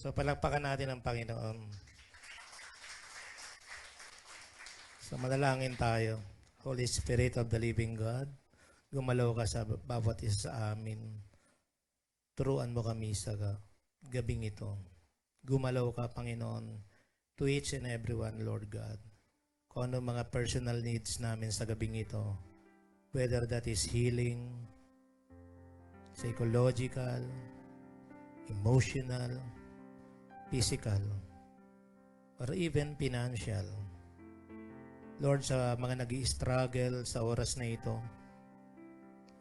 So palakpakan natin ang Panginoon. So manalangin tayo. Holy Spirit of the living God, gumalaw ka sa bawat isa sa amin. Turuan mo kami sa gabing ito. Gumalaw ka, Panginoon, to each and everyone, Lord God. Kung ano mga personal needs namin sa gabing ito, whether that is healing, psychological, emotional, physical, or even financial. Lord, sa mga nag-i-struggle sa oras na ito,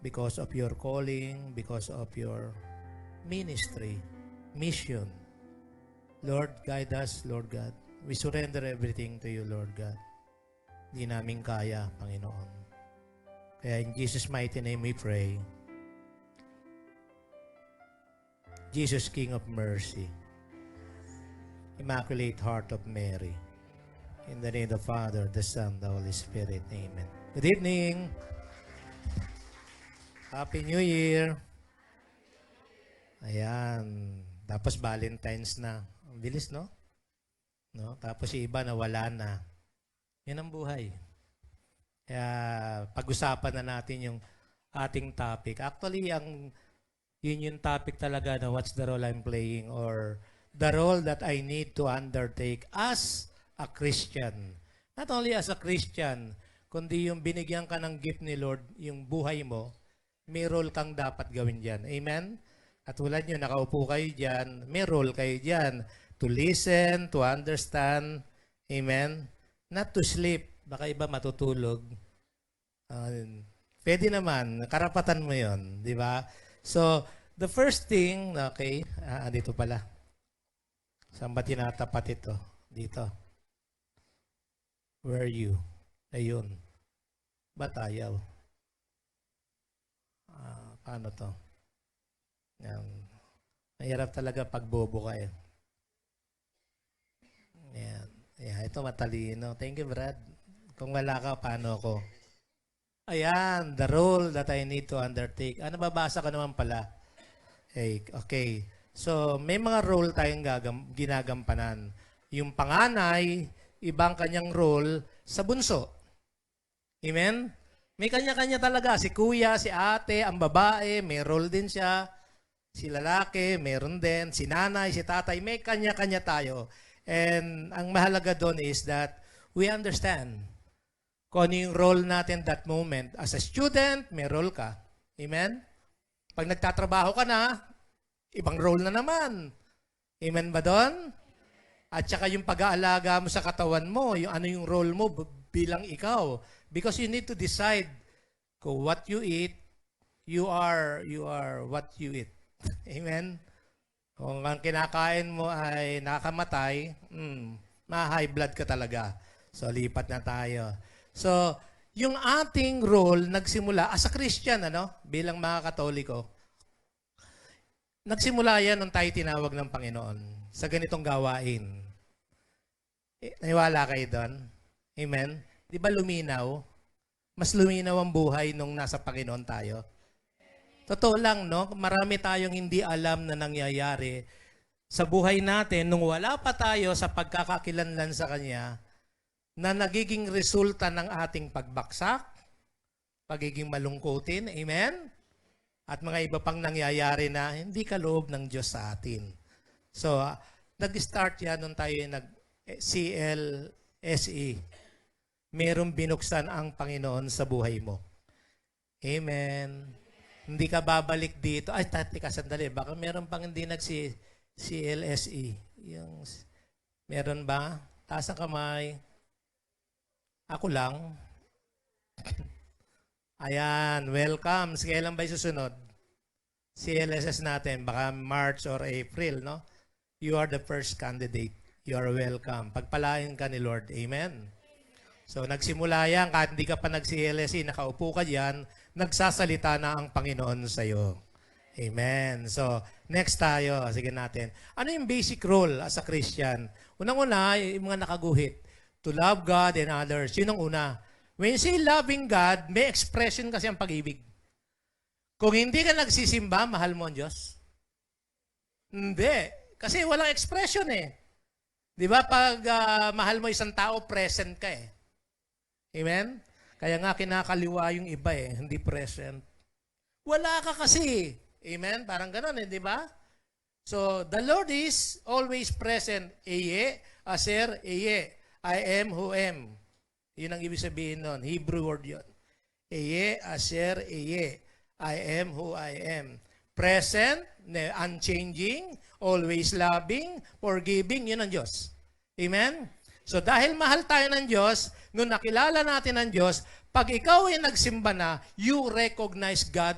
because of your calling, because of your ministry, mission, Lord, guide us, Lord God. We surrender everything to you, Lord God. Hindi namin kaya, Panginoon. Kaya in Jesus' mighty name we pray. Jesus, King of Mercy, Immaculate Heart of Mary, in the name of the Father, the Son, the Holy Spirit. Amen. Good evening. Happy New Year. Ayan. Tapos Valentine's na. Ang bilis, no? Tapos yung iba nawala na. Yan ang buhay. Kaya pag-usapan na natin yung ating topic. Actually, yun yung topic talaga na what's the role I'm playing or the role that I need to undertake as a Christian. Not only as a Christian, kundi yung binigyan ka ng gift ni Lord, yung buhay mo, may role kang dapat gawin dyan. Amen? At tulad nyo, nakaupo kayo dyan, may role kayo dyan. To listen, to understand. Amen? Not to sleep. Baka iba matutulog. Pwede naman. Karapatan mo yon, di ba? So, the first thing, okay, dito pala. Saan ba tinatapat ito? Dito. Where are you? Ayun. Ba't ayaw? Paano to? Yan. Mahirap talaga pag bobo ka eh. Yan. Yan. Ito matalino. Thank you, Brad. Kung wala ka, paano ako? Ayan. The role that I need to undertake. Babasa ko naman pala. Okay. So, may mga role tayong ginagampanan. Yung panganay, ibang kanyang role sa bunso. Amen? May kanya-kanya talaga. Si kuya, si ate, ang babae, may role din siya. Si lalaki, meron din. Si nanay, si tatay, may kanya-kanya tayo. And ang mahalaga doon is that we understand kung ano yung role natin that moment. As a student, may role ka. Amen? Pag nagtatrabaho ka na, ibang role na naman. Amen ba doon? At saka yung pag-aalaga mo sa katawan mo, yung ano yung role mo bilang ikaw. Because you need to decide kung what you eat, you are what you eat. Amen? Kung ang kinakain mo ay nakamatay, ma-high blood ka talaga. So, lipat na tayo. So, yung ating role nagsimula as a Christian, bilang mga Katoliko, nagsimula yan nung tayo tinawag ng Panginoon sa ganitong gawain. Naniwala kayo doon? Amen? Di ba luminaw? Mas luminaw ang buhay nung nasa Panginoon tayo. Totoo lang, no? Marami tayong hindi alam na nangyayari sa buhay natin nung wala pa tayo sa pagkakakilanlan sa Kanya na nagiging resulta ng ating pagbaksak, pagiging malungkutin. Amen? At mga iba pang nangyayari na hindi kaloob ng Diyos sa atin. So, nag-start yan nung tayo CLSE. Merong binuksan ang Panginoon sa buhay mo. Amen. Hindi ka babalik dito. Ay, teka, sandali. Baka meron pang hindi CLSE. Meron ba? Taas ang kamay. Ako lang. Ayan, welcome. Kailan ba susunod? CLSS natin, baka March or April, no? You are the first candidate. You are welcome. Pagpalain ka ni Lord. Amen? So, nagsimula yan. Kahit hindi ka pa nag-CLSE, nakaupo ka dyan, nagsasalita na ang Panginoon sa iyo. Amen. So, next tayo. Sige natin. Ano yung basic role as a Christian? Unang-una, yung mga nakaguhit. To love God and others. Yun ang una. When you say loving God, may expression kasi ang pag-ibig. Kung hindi ka nagsisimba, mahal mo ang Diyos? Hindi. Kasi walang expression eh. Di ba? Pag mahal mo isang tao, present ka eh. Amen? Kaya nga kinakaliwa yung iba eh, hindi present. Wala ka kasi. Amen? Parang ganun eh, di ba? So, the Lord is always present. Eye, aser, eye. I am who am. Yun ang ibig sabihin nun. Hebrew word yun. Eye, aser, eye. I am who I am. Present, unchanging, always loving, forgiving, yun ang Diyos. Amen? So dahil mahal tayo ng Diyos, nung nakilala natin ang Diyos, pag ikaw ay nagsimba na, you recognize God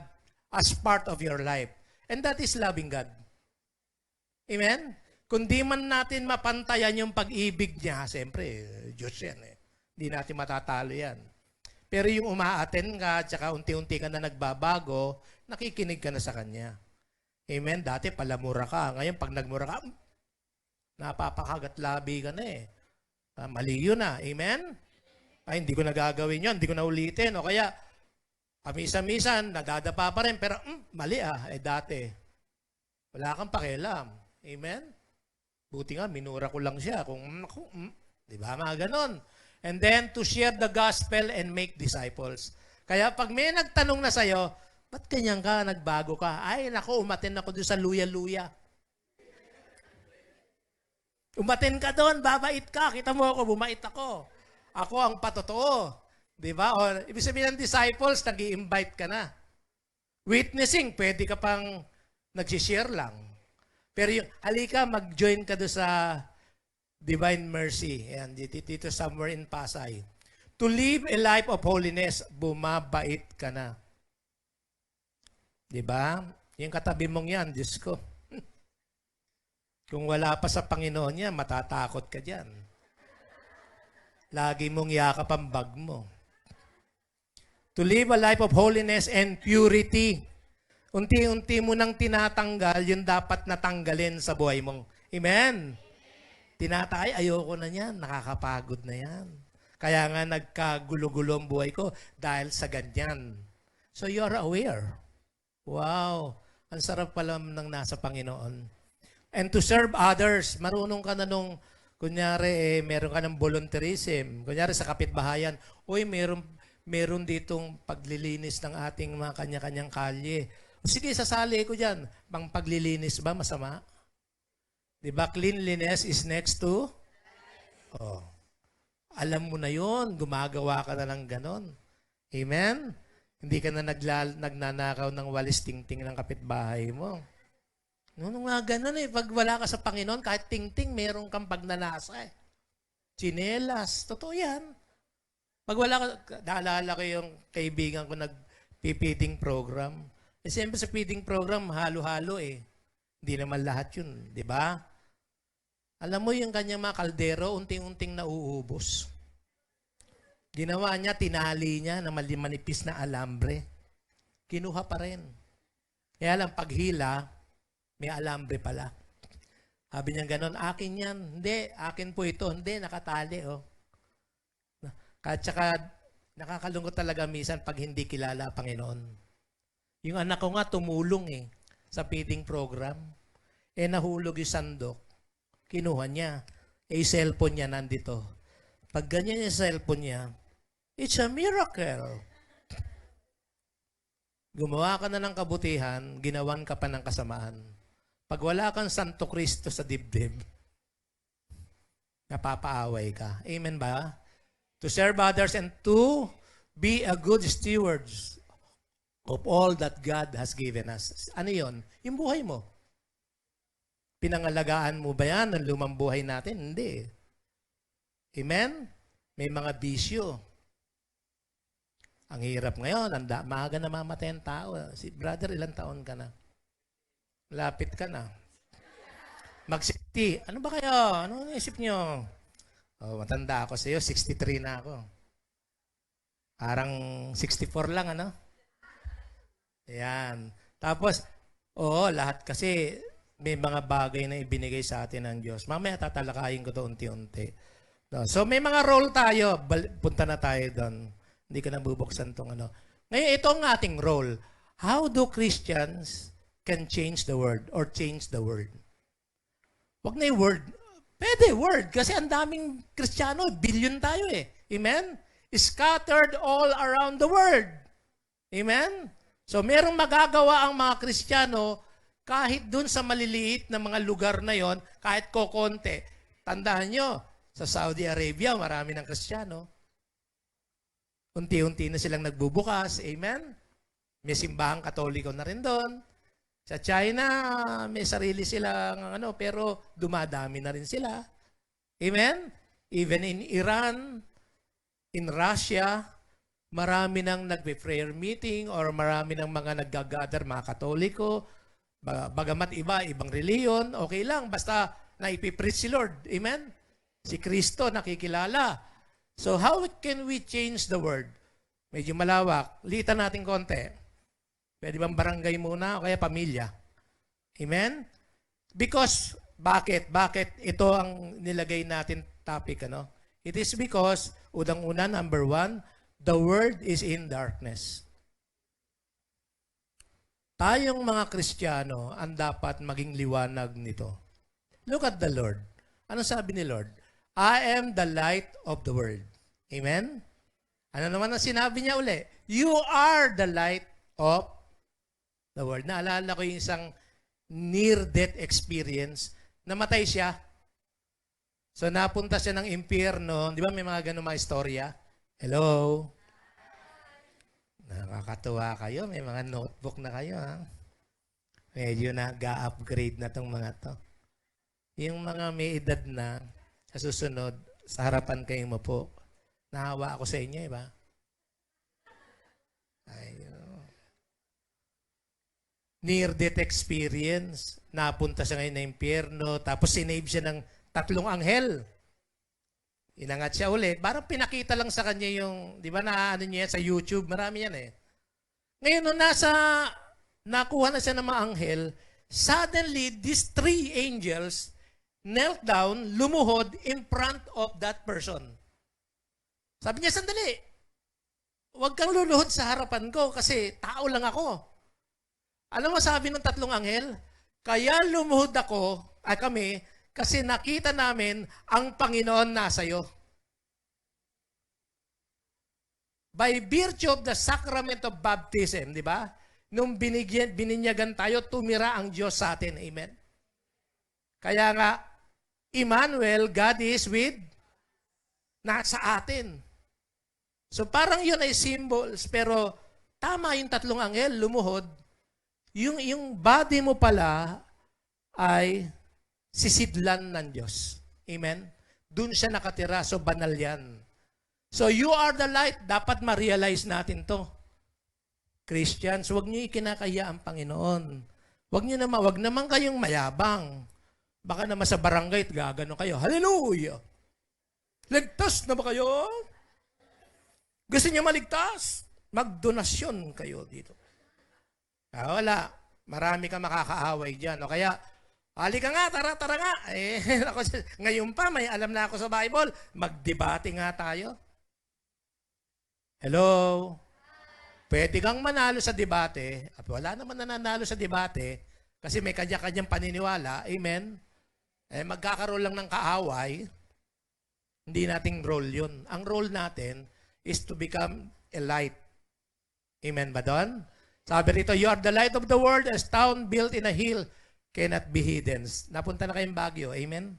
as part of your life. And that is loving God. Amen? Kung di man natin mapantayan yung pag-ibig niya, siyempre, Diyos yan eh. Hindi natin matatalo yan. Pero yung umaaten ka, tsaka unti-unti ka na nagbabago, nakikinig ka na sa Kanya. Amen? Dati palamura ka. Ngayon, pag nagmura ka, napapakagat labi ka na eh. Mali yun ah. Amen? Ay, hindi ko nagagawin yun. Hindi ko na ulitin. O kaya, pamisa-misan, nadadapa pa rin. Pero, mali ah. Eh, dati. Wala kang pakialam. Amen? Buti nga, minura ko lang siya. Di ba? Mga ganon. And then, to share the gospel and make disciples. Kaya pag may nagtanong na sa'yo, ba't ganyan ka, nagbago ka? Ay, nako, umatin ako doon sa luya-luya. Umatin ka doon, babait ka. Kita mo ako, bumait ako. Ako ang patotoo. Di ba? O, ibig sabihin ng disciples, nag-i-invite ka na. Witnessing, pwede ka pang nagsishare lang. Pero yung, halika, mag-join ka doon sa Divine Mercy. Ayan, dito somewhere in Pasay. To live a life of holiness, bumabait ka na. Di ba? Yung katabi mong yan, Diyos ko. Kung wala pa sa Panginoon yan, matatakot ka dyan. Lagi mong yakap ang bag mo. To live a life of holiness and purity. Unti-unti mo nang tinatanggal yung dapat natanggalin sa buhay mong. Amen? Tinatay, ayoko na yan. Nakakapagod na yan. Kaya nga nagkagulo-gulo ang buhay ko dahil sa ganyan. So you're aware. Wow. Ang sarap pala ng nasa Panginoon. And to serve others. Marunong ka na nung, kunyari, meron ka ng volunteerism. Kunyari sa kapitbahayan, uy, meron ditong paglilinis ng ating mga kanya-kanyang kalye. Sige, sasali ko dyan. Pang paglilinis ba, masama? Diba, cleanliness is next to? Oh. Alam mo na yon, gumagawa ka na ng ganon. Amen? Hindi ka na nagnanakaw ng walis tingting ng kapitbahay mo. Noong nga ganon eh, pag wala ka sa Panginoon, kahit tingting, meron kang pagnanasa eh. Chinelas, totoo yan. Pag wala ka, naalala ko yung kaibigan ko nag-feeding program. Eh siyempre sa feeding program, halo-halo eh. Hindi naman lahat yun, di ba? Alam mo yung kanyang mga kaldero, unting-unting nauubos. Ginawa niya, tinali niya na manipis na alambre. Kinuha pa rin. Kaya lang, paghila, may alambre pala. Sabi niya ganon, akin yan. Hindi, akin po ito. Hindi, nakatali. Oh. At saka, nakakalungkot talaga minsan pag hindi kilala Panginoon. Yung anak ko nga tumulong eh sa feeding program. Eh nahulog yung sandok. Kinuha niya. Eh cellphone niya nandito. Pag ganyan yung cellphone niya, it's a miracle. Gumawa ka na ng kabutihan, ginawan ka pa ng kasamaan. Pag wala kang Santo Cristo sa dibdib, napapaaway ka. Amen ba? To serve others and to be a good stewards of all that God has given us. Ano yon? Yung buhay mo. Pinangalagaan mo ba yan ng lumang buhay natin? Hindi. Amen? May mga bisyo. Ang hirap ngayon, maaga na mamatay ang tao. Si brother, ilang taon ka na? Lapit ka na. Mag-60. Ano ba kayo? Ano naisip nyo? Oh, matanda ako sa iyo, 63 na ako. Parang 64 lang, ano? Ayan. Tapos, lahat kasi may mga bagay na ibinigay sa atin ng Diyos. Mamaya tatalakayin ko to unti-unti. No, so may mga role tayo. Punta na tayo doon. Hindi ko na bubuksan tong ano. Ngayon, ito ang ating role. How do Christians can change the world or change the world? Wag na yung word. Pwede, word. Kasi ang daming Kristiyano, billion tayo eh. Amen? Scattered all around the world. Amen? So, merong magagawa ang mga Kristiyano kahit dun sa maliliit na mga lugar na yon, kahit kokonte. Tandaan nyo, sa Saudi Arabia, marami ng Kristiyano. Unti-unti na silang nagbubukas. Amen? May simbahang Katoliko na rin doon. Sa China, may sarili silang pero dumadami na rin sila. Amen? Even in Iran, in Russia, marami nang nagpe-prayer meeting or marami nang mga nag-gather, mga Katoliko. Bagamat ibang reliyon, okay lang. Basta naipipreach si Lord. Amen? Si Kristo nakikilala. So how can we change the world? Medyo malawak. Litan natin konti. Pwede bang barangay muna o kaya pamilya? Amen? Because, bakit? Bakit ito ang nilagay natin topic, It is because, unang-una, number 1, the world is in darkness. Tayong mga Kristiyano ang dapat maging liwanag nito. Look at the Lord. Ano sabi ni Lord? I am the light of the world. Amen? Ano naman ang sinabi niya uli? You are the light of the world. Naalala ko yung isang near-death experience. Namatay siya. So napunta siya ng impyerno. Di ba may mga ganun mga istorya? Hello? Nakakatuwa kayo. May mga notebook na kayo. Ha? Medyo nag-upgrade na tong mga to. Yung mga may edad na, sa susunod, sa harapan kayong mapo. Nahawa ako sa inyo, ba? Near-death experience. Napunta siya ngayon na impyerno. Tapos sinave siya ng 3 anghel. Inangat siya ulit. Parang pinakita lang sa kanya yung, di ba niya sa YouTube, marami yan eh. Ngayon, nung nakuha na siya ng mga anghel, suddenly, these 3 angels knelt down, lumuhod in front of that person. Sabi niya, sandali, huwag kang luluhod sa harapan ko kasi tao lang ako. Alam mo sabi ng 3 anghel? Kaya lumuhod kami, kasi nakita namin ang Panginoon nasa iyo. By virtue of the sacrament of baptism, di ba? Nung bininyagan tayo, tumira ang Diyos sa atin. Amen? Kaya nga, Emmanuel, God is with, nasa atin. So parang yun ay symbols, pero tama yung 3 anghel, lumuhod. Yung body mo pala ay sisidlan ng Diyos. Amen? Doon siya nakatira, so banal yan. So you are the light, dapat ma-realize natin to. Christians, huwag niyo ikinakaya ang Panginoon. Huwag naman kayong mayabang. Baka naman sa barangay, gagano kayo. Hallelujah! Ligtas na ba kayo? Gusto niyo maligtas? Magdonasyon kayo dito. Wala. Marami kang makakaaway dyan. O kaya, halika nga, tara nga. Ngayon pa, may alam na ako sa Bible. Magdebate nga tayo. Hello? Pwede kang manalo sa debate. At wala naman nananalo sa debate kasi may kanya-kanyang paniniwala. Amen? Magkakaroon lang ng kaaway. Hindi nating role yun. Ang role natin is to become a light. Amen ba doon? Sabi rito, you are the light of the world, as town built in a hill cannot be hidden. Napunta na kayong Baguio. Amen?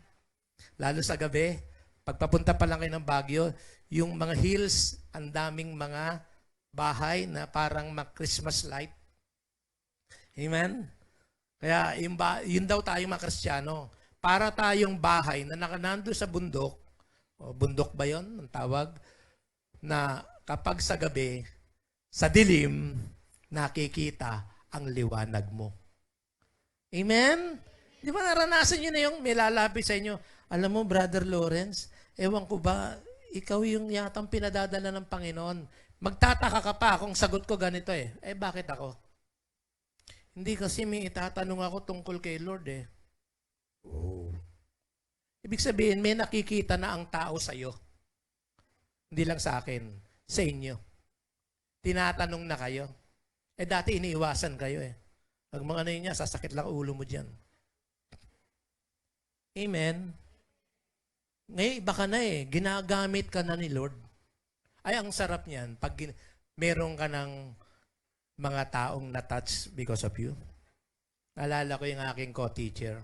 Lalo sa gabi, pagpapunta pa lang kayo ng Baguio, yung mga hills, ang daming mga bahay na parang Christmas light. Amen? Kaya yun daw tayong mga Kristiyano. Para tayong bahay na nakanando sa bundok, o bundok ba yun ang tawag, na kapag sa gabi, sa dilim, nakikita ang liwanag mo. Amen? Di ba naranasan nyo na yung may lalapit sa inyo? Alam mo, Brother Lawrence, ewan ko ba, ikaw yung yatang pinadadala ng Panginoon. Magtataka ka pa kung sagot ko ganito eh. Bakit ako? Hindi kasi may itatanong ako tungkol kay Lord eh. Oh. Ibig sabihin, may nakikita na ang tao sa'yo. Hindi lang sa akin, sa inyo. Tinatanong na kayo. Dati iniiwasan kayo eh. Pag mga niya, sasakit lang ulo mo dyan. Amen? Ngayon, iba ka na eh. Ginagamit ka na ni Lord. Ay, ang sarap niyan. Pag meron ka ng mga taong na-touch because of you. Naalala ko yung aking co-teacher.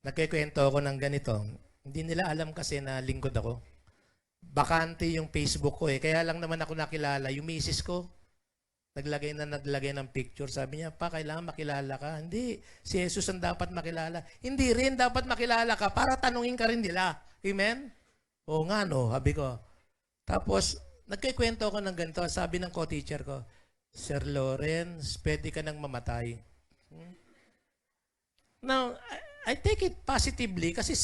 Nagkikwento ako ng ganito. Hindi nila alam kasi na lingkod ako. Bakante yung Facebook ko eh. Kaya lang naman ako nakilala. Yung misis ko, naglagay ng picture. Sabi niya, pa, kailangan makilala ka. Hindi, si Jesus ang dapat makilala. Hindi rin dapat makilala ka para tanungin ka rin nila. Amen? Oo nga, no? Sabi ko. Tapos, nagkikwento ako ng ganito. Sabi ng co-teacher ko, Sir Lawrence, pwede ka nang mamatay. Now, I take it positively kasi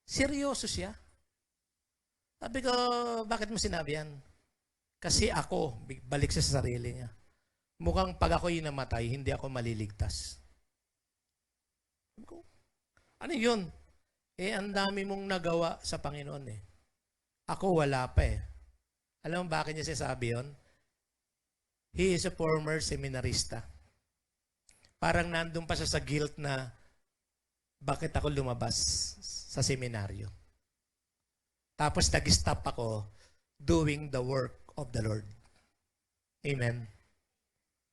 seryoso siya. Sabi ko, bakit mo sinabi yan? Kasi ako, balik sa sarili niya. Mukhang pag ako'y namatay, hindi ako maliligtas. Ano yun? Ang dami mong nagawa sa Panginoon eh. Ako wala pa eh. Alam mo bakit niya sinasabi yun? He is a former seminarista. Parang nandun pa siya sa guilt na bakit ako lumabas sa seminaryo. Tapos nag-stop ako doing the work of the Lord. Amen.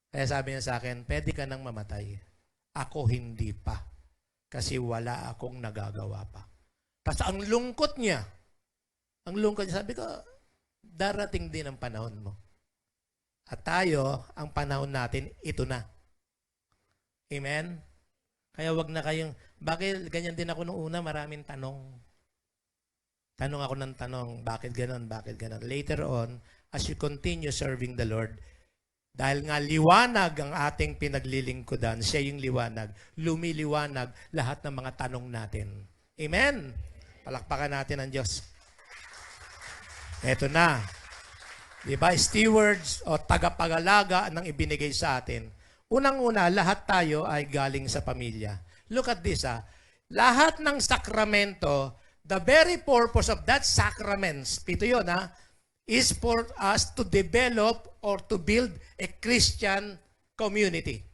Kaya sabi niya sa akin, pwede ka nang mamatay. Ako hindi pa. Kasi wala akong nagagawa pa. Tapos ang lungkot niya, sabi ko, darating din ang panahon mo. At tayo, ang panahon natin, ito na. Amen? Kaya wag na kayong, bakit ganyan din ako nung una, maraming tanong. Tanong ako ng tanong, bakit ganon, bakit ganon. Later on, as you continue serving the Lord, dahil nga liwanag ang ating pinaglilingkudan, siya yung liwanag, lumiliwanag lahat ng mga tanong natin. Amen? Palakpakan natin ang Diyos. Eto na. Diba? Stewards o tagapag-alaga ng ibinigay sa atin. Unang-una, lahat tayo ay galing sa pamilya. Look at this, lahat ng sakramento, the very purpose of that sacraments, pito yun, is for us to develop or to build a Christian community.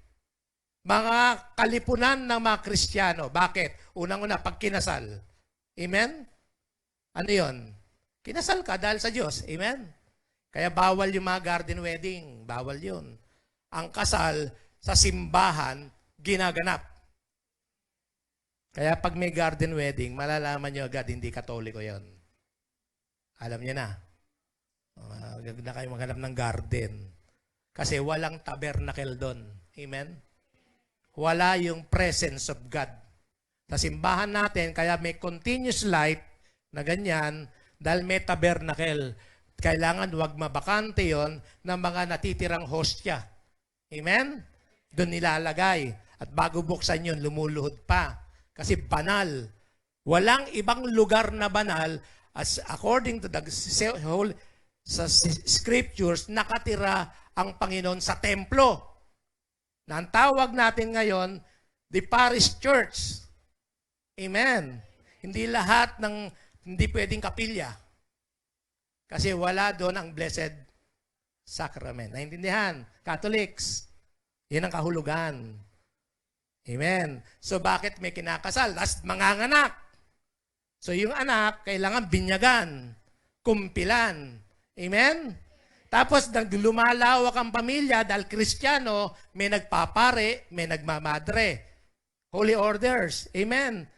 Mga kalipunan ng mga Kristiyano. Bakit? Unang-una, pagkinasal. Amen? Ano yun? Kinasal ka dahil sa Diyos. Amen? Kaya bawal yung mga garden wedding. Bawal yun. Ang kasal sa simbahan, ginaganap. Kaya pag may garden wedding, malalaman nyo agad, hindi Katoliko yon. Alam niyo na. Huwag na kayo maghanap ng garden. Kasi walang tabernacle doon. Amen? Wala yung presence of God. Sa simbahan natin, kaya may continuous light na ganyan, dahil may tabernacle. Kailangan wag mabakante yon ng mga natitirang hostya. Amen? Doon nilalagay. At bago buksan yun, lumuluhod pa. Kasi banal. Walang ibang lugar na banal as according to the whole sa scriptures, nakatira ang Panginoon sa templo. Na ang tawag natin ngayon, the parish church. Amen? Hindi lahat ng, hindi pwedeng kapilya. Kasi wala doon ang blessed sacrament. Naintindihan? Catholics. Yan ang kahulugan. Amen. So bakit may kinakasal? Tapos manganganak. So yung anak, kailangan binyagan, kumpilan. Amen? Tapos lumalawak ang pamilya dahil Kristiyano, may nagpapare, may nagmamadre. Holy orders. Amen.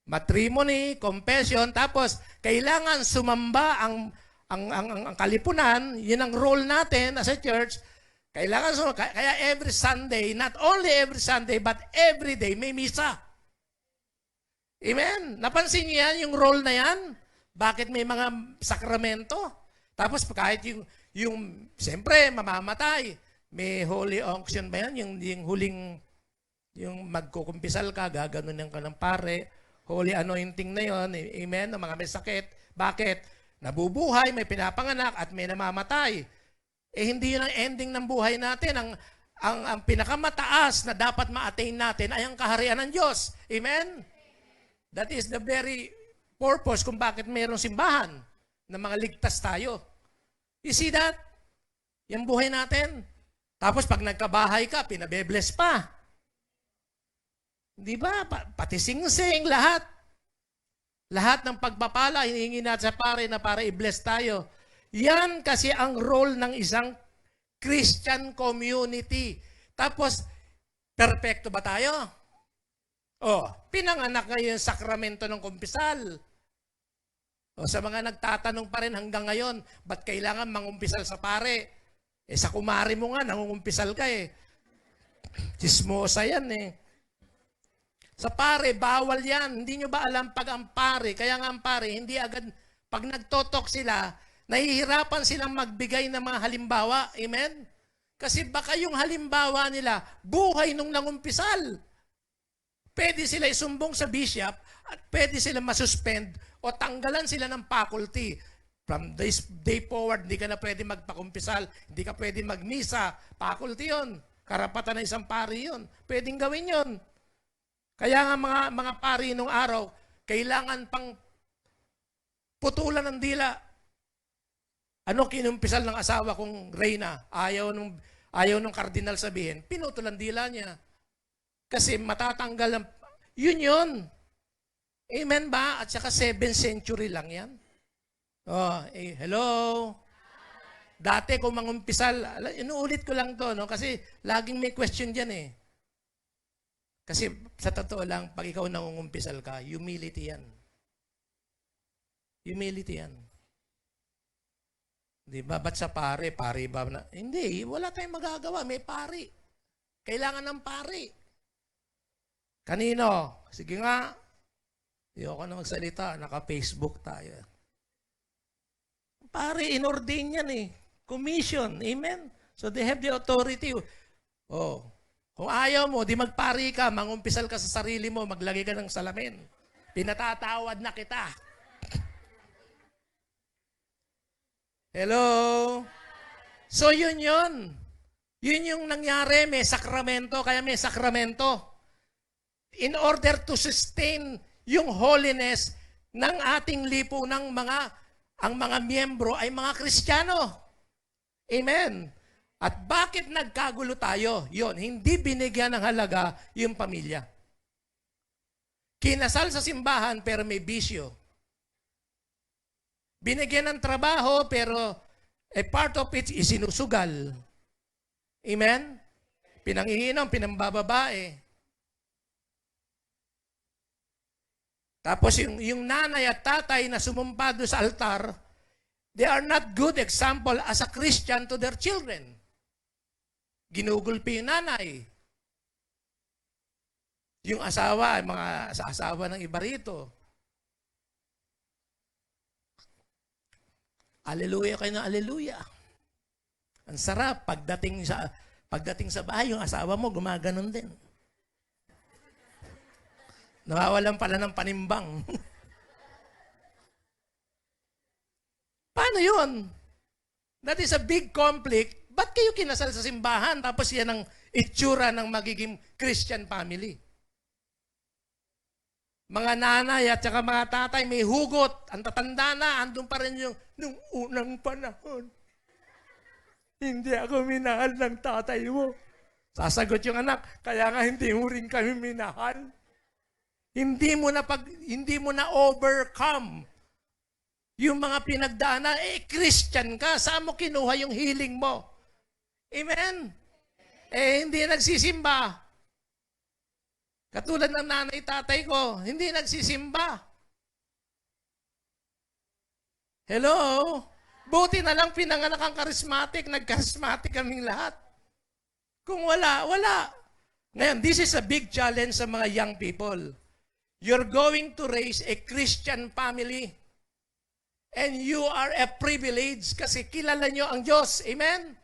Matrimony, confession, tapos kailangan sumamba ang kalipunan, yun ang role natin as a church. Kailangan kaya every Sunday, not only every Sunday, but every day may misa. Amen? Napansin niyo yan, yung role na yan? Bakit may mga sakramento? Tapos kahit yung siyempre, mamamatay. May holy unction ba yan? Yung huling, yung magkukumpisal ka, gaganunin ka ng pare. Holy anointing na yon. Amen? Ang mga may sakit. Bakit? Nabubuhay, may pinapanganak, at may namamatay. Hindi yun ang ending ng buhay natin. Ang pinakamataas na dapat ma-attain natin ay ang kaharian ng Diyos. Amen? That is the very purpose kung bakit mayroong simbahan na mga ligtas tayo. You see that? Yung buhay natin. Tapos pag nagkabahay ka, pinabebless pa. Di ba? Pati sing-sing, lahat. Lahat ng pagpapala, hinihingi natin sa pare na para i-bless tayo. Yan kasi ang role ng isang Christian community. Tapos, perfecto ba tayo? Pinanganak ngayon yung sakramento ng kumpisal. Sa mga nagtatanong pa rin hanggang ngayon, ba't kailangan mangumpisal sa pare? Sa kumari mo nga, nangungumpisal ka eh. Chismosa yan eh. Sa pare, bawal yan. Hindi nyo ba alam pag ang pare, kaya nga ang pare, hindi agad, pag nagtotok sila, nahihirapan silang magbigay ng mga halimbawa. Amen? Kasi baka yung halimbawa nila, buhay nung nangumpisal. Pwede sila isumbong sa bishop at pwede sila masuspend o tanggalan sila ng faculty. From this day forward, hindi ka na pwede magpakumpisal, hindi ka pwede magmisa. Faculty yun. Karapatan ng isang pari yun. Pwedeng gawin yun. Kaya nga mga pari nung araw, kailangan pang putulan ng dila. Ano kinumpisal ng asawa kong Reyna? Ayaw nung kardinal sabihin, pinutulan dila niya. Kasi matatanggal ang... Yun. Amen ba? At saka 7th century lang yan. Hello? Dati kung mangumpisal, inuulit ko lang to, no? Kasi laging may question dyan eh. Kasi sa totoo lang, pag ikaw nangungumpisal ka, humility yan. Humility yan. Di ba? Ba't sa pare? Pare ba? Hindi, wala tayong magagawa. May pari. Kailangan ng pari. Kanino? Sige nga. Ayoko na magsalita. Naka-Facebook tayo. Pare, in-ordain yan eh. Commission. Amen? So they have the authority. Kung ayaw mo, di magpari ka, mangumpisal ka sa sarili mo, maglagay ka ng salamin. Pinatatawad na kita. Hello? So yun. Yun yung nangyari, may sakramento, kaya may sakramento. In order to sustain yung holiness ng ating lipunang ang mga miyembro ay mga Kristiyano. Amen. At bakit nagkagulo tayo? Yun, hindi binigyan ng halaga yung pamilya. Kinasal sa simbahan pero may bisyo. Binigyan ng trabaho pero a part of it is sinusugal. Amen? Pinangiinom, pinambababae. Tapos yung nanay at tatay na sumumpa doon sa altar, they are not good example as a Christian to their children. Ginugulpi yung nanay. Yung asawa, sa asawa ng iba rito. Aleluya kayo na aleluya. Ang sarap, pagdating sa bahay, yung asawa mo gumaganon din. Nawawalan pala ng panimbang. Paano yun? That is a big conflict. Ba't kayo kinasal sa simbahan? Tapos yan ang itsura ng magiging Christian family. Mga nanay at saka mga tatay may hugot. Ang tatanda na, andun pa rin yung nung unang panahon. Hindi ako minahal ng tatay mo. Sasagot yung anak, kaya nga hindi mo rin kami minahal. Hindi mo na overcome yung mga pinagdaanan. Christian ka, saan mo kinuha yung healing mo? Amen? Hindi nagsisimba. Katulad ng nanay tatay ko, hindi nagsisimba. Hello? Buti na lang pinanganak ang charismatic, nag-charismatic kaming lahat. Kung wala. Ngayon, this is a big challenge sa mga young people. You're going to raise a Christian family. And you are a privilege kasi kilala nyo ang Diyos. Amen?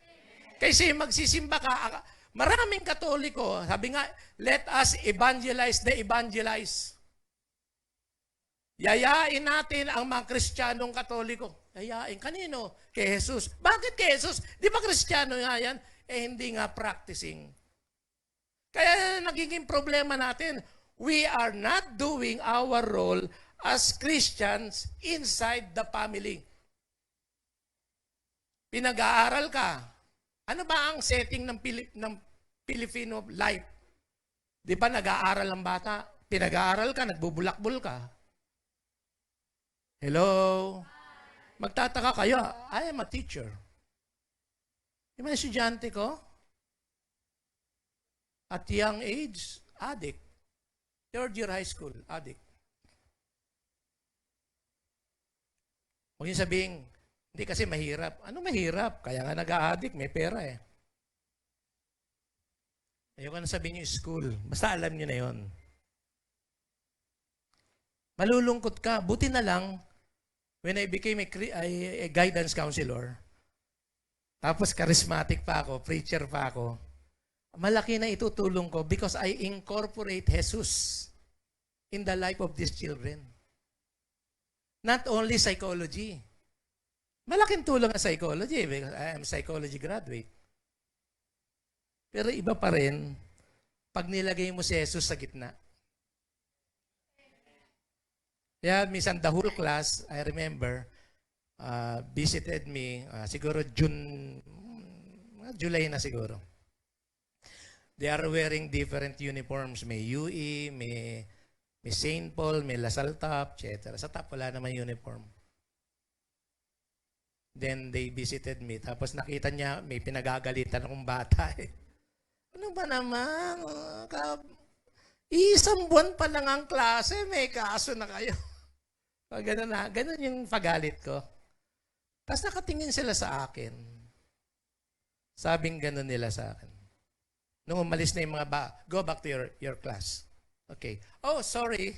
Kasi magsisimba ka, maraming Katoliko, sabi nga, let us evangelize the evangelize. Yayain natin ang mga Kristiyanong Katoliko. Yayain. Kanino? Kay Jesus. Bakit kay Jesus? Di ba Kristiyano nga yan? Hindi nga practicing. Kaya nagiging problema natin, we are not doing our role as Christians inside the family. Pinag-aaral ka. Ano ba ang setting ng Filipino life? Di ba nag-aaral ang bata? Pinag-aaral ka, nagbubulakbol ka. Hello? Magtataka kayo, I am a teacher. Yung mga estudyante ko, at young age, addict. Third year high school, addict. Huwag yung sabihin, hindi kasi mahirap. Ano mahirap? Kaya nga nag-a-addict, may pera eh. Ayoko na sabihin yung school. Basta alam nyo na yon. Malulungkot ka. Buti na lang, when I became a guidance counselor, tapos charismatic pa ako, preacher pa ako, malaki na itutulong ko because I incorporate Jesus in the life of these children. Not only psychology. Malaking tulong ang psychology because I am a psychology graduate. Pero iba pa rin pag nilagay mo si Jesus sa gitna. Yeah, minsan the whole class, I remember, visited me, siguro July na siguro. They are wearing different uniforms. May UE, may St. Paul, may LaSalle Top, etc. Sa top, wala naman uniform. Then they visited me. Tapos nakita niya, may pinagagalitan akong bata eh. Ano ba naman? Isang buwan pa lang ang klase, may kaso na kayo. Ganun na. Ganun yung pagalit ko. Tapos nakatingin sila sa akin. Sabing ganun nila sa akin. Nung umalis na yung mga go back to your class. Okay. Oh, sorry.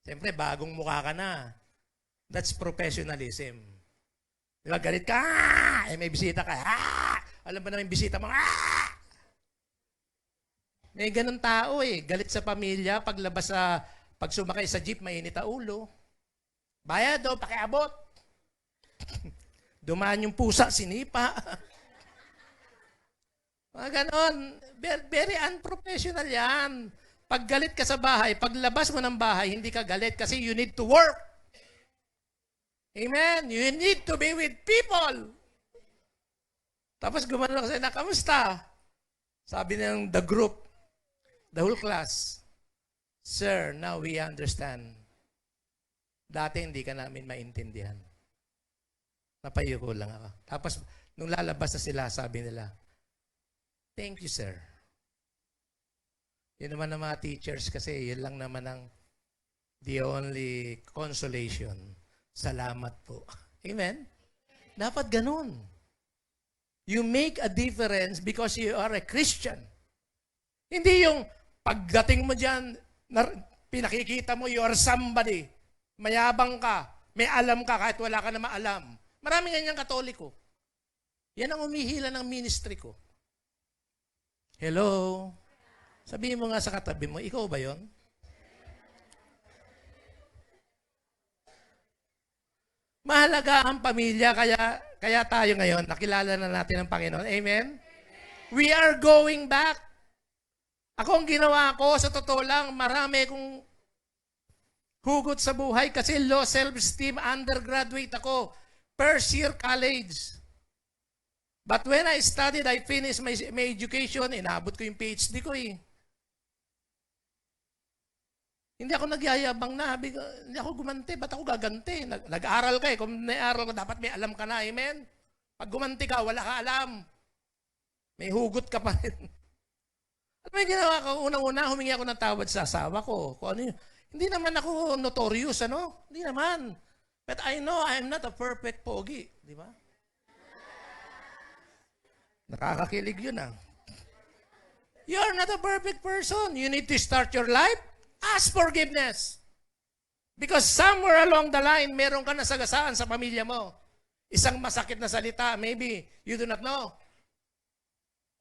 Siyempre, bagong mukha ka na. That's professionalism. Diba, galit ka? Eh, may bisita ka. Alam ba naman yung bisita mo? May ganun tao eh. Galit sa pamilya, pag sumakay sa jeep, mainit ang ulo. Bayad daw, pakiabot. Dumaan yung pusa, sinipa. Mga ganon. Very unprofessional yan. Pag galit ka sa bahay, paglabas mo ng bahay, hindi ka galit kasi you need to work. Amen? You need to be with people. Tapos gumano kasi na, kamusta? Sabi ng the group, the whole class, Sir, now we understand. Dati hindi ka namin maintindihan. Napayuko lang ako. Tapos, nung lalabas na sila, sabi nila, thank you, sir. Yun naman ng mga teachers kasi, yun lang naman ang the only consolation. Salamat po. Amen? Dapat ganun. You make a difference because you are a Christian. Hindi yung pagdating mo dyan, pinakikita mo, you are somebody. Mayabang ka. May alam ka kahit wala ka na maalam. Maraming ganyang Katoliko. Yan ang umihila ng ministry ko. Hello? Sabihin mo nga sa katabi mo, ikaw ba yon? Mahalaga ang pamilya, kaya tayo ngayon, nakilala na natin ang Panginoon. Amen? We are going back. Ako ang ginawa ko, sa totoo lang, marami kong hugot sa buhay kasi low self-esteem, undergraduate ako, first year college. But when I studied, I finished my education, inabot ko yung PhD ko eh. Hindi ako nagyayabang na, hindi ako gumante, ba't ako gaganti? Nag-aaral ka eh, kung nag-aaral ka, dapat may alam ka na, amen? Pag gumanti ka, wala ka alam. May hugot ka pa rin. Ano may ginawa ko? Unang-una, humingi ako ng tawad sa asawa ko. Kung ano yun. Hindi naman ako notorious, ano? Hindi naman. But I know I am not a perfect pogi. Di ba? Nakakakilig yun ah. You are not a perfect person. You need to start your life. Ask forgiveness. Because somewhere along the line, meron ka nasagasaan sa pamilya mo. Isang masakit na salita, maybe you do not know.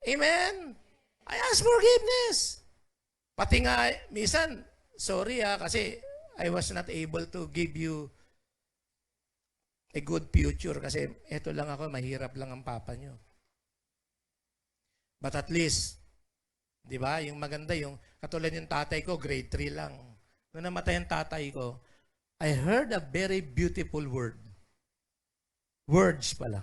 Amen? I ask forgiveness. Pati nga, minsan, sorry kasi I was not able to give you a good future kasi eto lang ako, mahirap lang ang papa nyo. But at least, di ba, yung maganda, yung katulad yung tatay ko, grade 3 lang. Nung namatay ang tatay ko, I heard a very beautiful word. Words pala.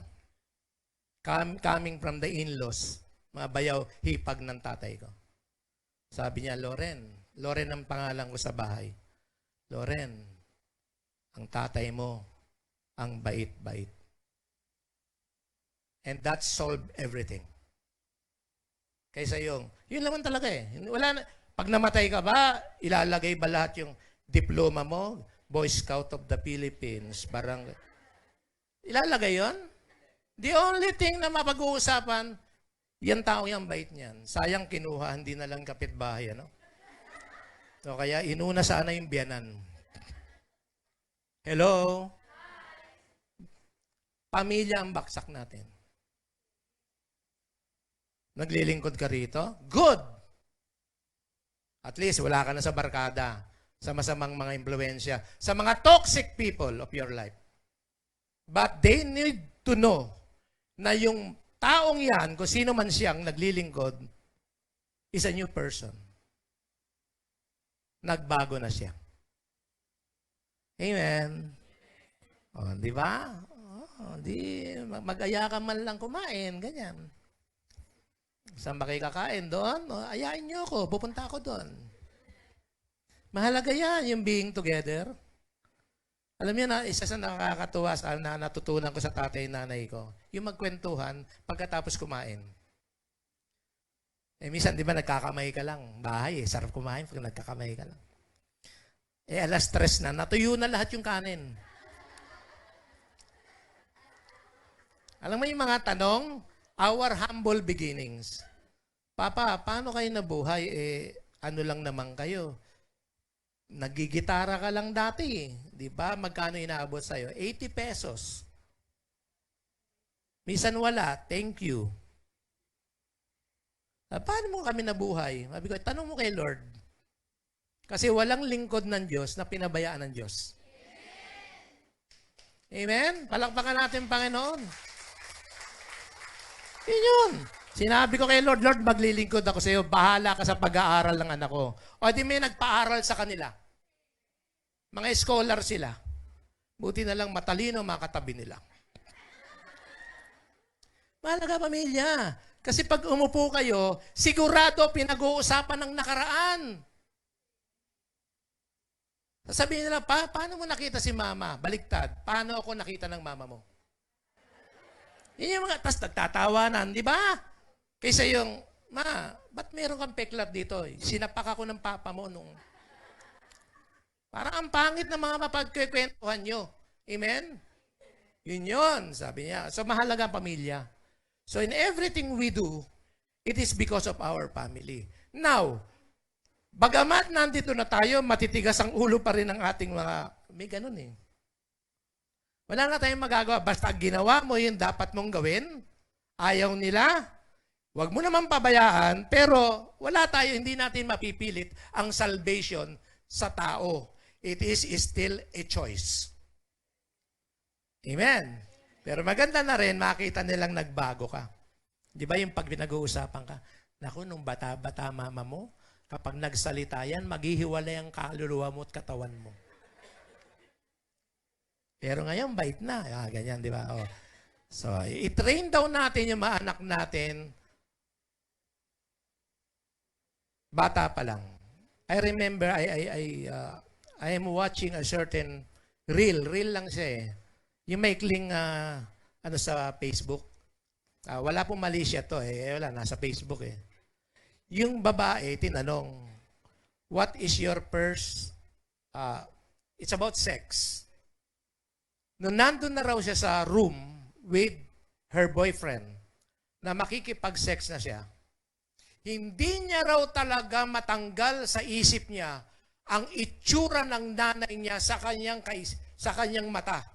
Coming from the in-laws, mga bayaw, hipag ng tatay ko. Sabi niya, Loren. Loren ang pangalan ko sa bahay. Loren, ang tatay mo, ang bait-bait. And that solved everything. Kaysa yun naman talaga eh. Wala na, pag namatay ka ba, ilalagay ba lahat yung diploma mo, Boy Scout of the Philippines, parang, ilalagay yon? The only thing na mapag-uusapan, yan tao yung bait niyan. Sayang kinuha, hindi na lang kapitbahay, ano? So, kaya inuna sana yung biyanan. Hello? Pamilya ang baksak natin. Naglilingkod ka rito? Good! At least, wala ka na sa barkada, sa masamang mga impluensya, sa mga toxic people of your life. But they need to know na yung taong yan, kung sino man siyang naglilingkod, is a new person. Nagbago na siya. Amen. O, di ba? Di mag-aya ka man lang kumain, ganyan. Saan ba kayo kakain doon? O, ayain niyo ako, pupunta ako doon. Mahalaga yan, yung being together. Alam niyo na, isa sa nakakatuwa na natutunan ko sa tatay nanay ko, yung magkwentuhan pagkatapos kumain. Minsan, di ba, nagkakamay ka lang. Bahay, sarap kumain pag nagkakamay ka lang. Alas 3 na, natuyo na lahat yung kanin. Alam mo yung mga tanong? Our humble beginnings. Papa, paano kayo nabuhay? Ano lang naman kayo? Nagigitara ka lang dati. Di ba? Magkano inaabot sa'yo? 80 pesos. Minsan wala. Thank you. Paano mo kami nabuhay? Sabi ko, tanong mo kay Lord. Kasi walang lingkod ng Diyos na pinabayaan ng Diyos. Amen? Palakpakan natin, Panginoon. Yun. Sinabi ko kay Lord, Lord, maglilingkod ako sa iyo. Bahala ka sa pag-aaral ng anak ko. O di may nagpaaral sa kanila. Mga scholar sila. Buti na lang matalino mga katabi nila. Mahalaga pamilya. Kasi pag umupo kayo, sigurado pinag-uusapan ng nakaraan. Sasabihin nila, paano mo nakita si mama? Baliktad. Paano ako nakita ng mama mo? Yun yung mga, tas nagtatawanan, di ba? Kaysa yung, ba't meron kang peklat dito? Sinapak ako ng papa mo nung... Parang ang pangit na mga mapagkikwentuhan nyo. Amen? Yun yun, sabi niya. So, mahalaga ang pamilya. So, in everything we do, it is because of our family. Now, bagamat nandito na tayo, matitigas ang ulo pa rin ng ating mga... May ganun eh. Wala na tayong magagawa. Basta ginawa mo yung dapat mong gawin, ayaw nila, wag mo naman pabayaan, pero wala tayo, hindi natin mapipilit ang salvation sa tao. It is still a choice. Amen. Pero maganda na rin, makita nilang nagbago ka. Di ba yung pag pinag-uusapan ka, naku, nung bata-bata mama mo, kapag nagsalita yan, maghihiwalay ang kaluluwa mo at katawan mo. Pero ngayon, bait na. Ganyan, di ba? Oh. So, i-train daw natin yung mga anak natin bata pa lang. I remember, I am watching a certain reel lang siya eh. Yung maikling sa Facebook. Wala pong mali siya to eh. Wala, nasa Facebook eh. Yung babae, tinanong, what is your first, it's about sex. Nung nandun na raw siya sa room with her boyfriend, na makikipag-sex na siya, hindi niya raw talaga matanggal sa isip niya ang itsura ng nanay niya sa kanyang mata.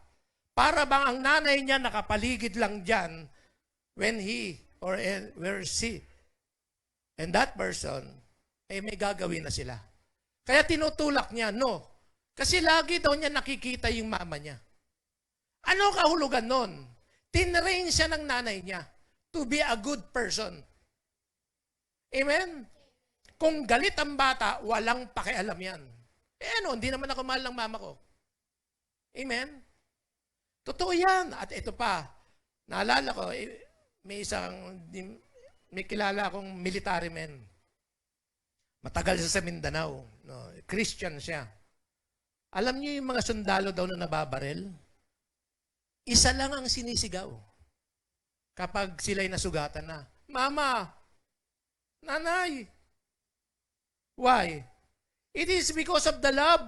Para bang ang nanay niya nakapaligid lang dyan when he or where she and that person may gagawin na sila. Kaya tinutulak niya, no. Kasi lagi daw niya nakikita yung mama niya. Ano kahulugan nun? Tinrain siya ng nanay niya to be a good person. Amen? Kung galit ang bata, walang pakialam yan. Hindi naman ako mahal ng mama ko. Amen? Totoo yan. At ito pa, naalala ko, may kilala akong military man. Matagal siya sa Mindanao. No? Christian siya. Alam niyo yung mga sundalo daw na nababaril? Isa lang ang sinisigaw. Kapag sila'y nasugatan na, Mama! Nanay! Why? It is because of the love.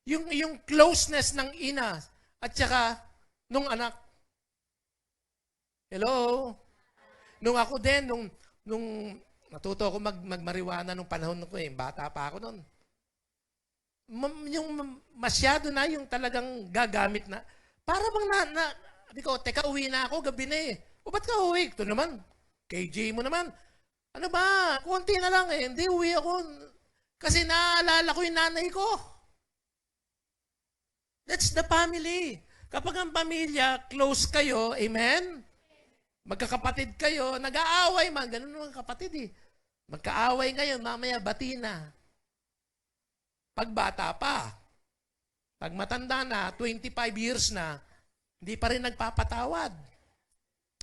Yung closeness ng ina at saka nung anak. Hello? Nung ako din, nung natuto ako magmariwana nung panahon ko bata pa ako noon. Yung masyado na yung talagang gagamit na. Para bang sabi ko, teka, uwi na ako, gabi na eh. O ba't ka uwi? Ito naman, KJ mo naman. Ano ba? Kunti na lang eh. Hindi, uwi ako. Kasi naaalala ko yung nanay ko. That's the family. Kapag ang pamilya, close kayo, amen? Magkakapatid kayo, nag-aaway man. Ganun naman kapatid eh. Magkaaway ngayon, mamaya bati na. Pag bata pa, pag matanda na, 25 years na, hindi pa rin nagpapatawad.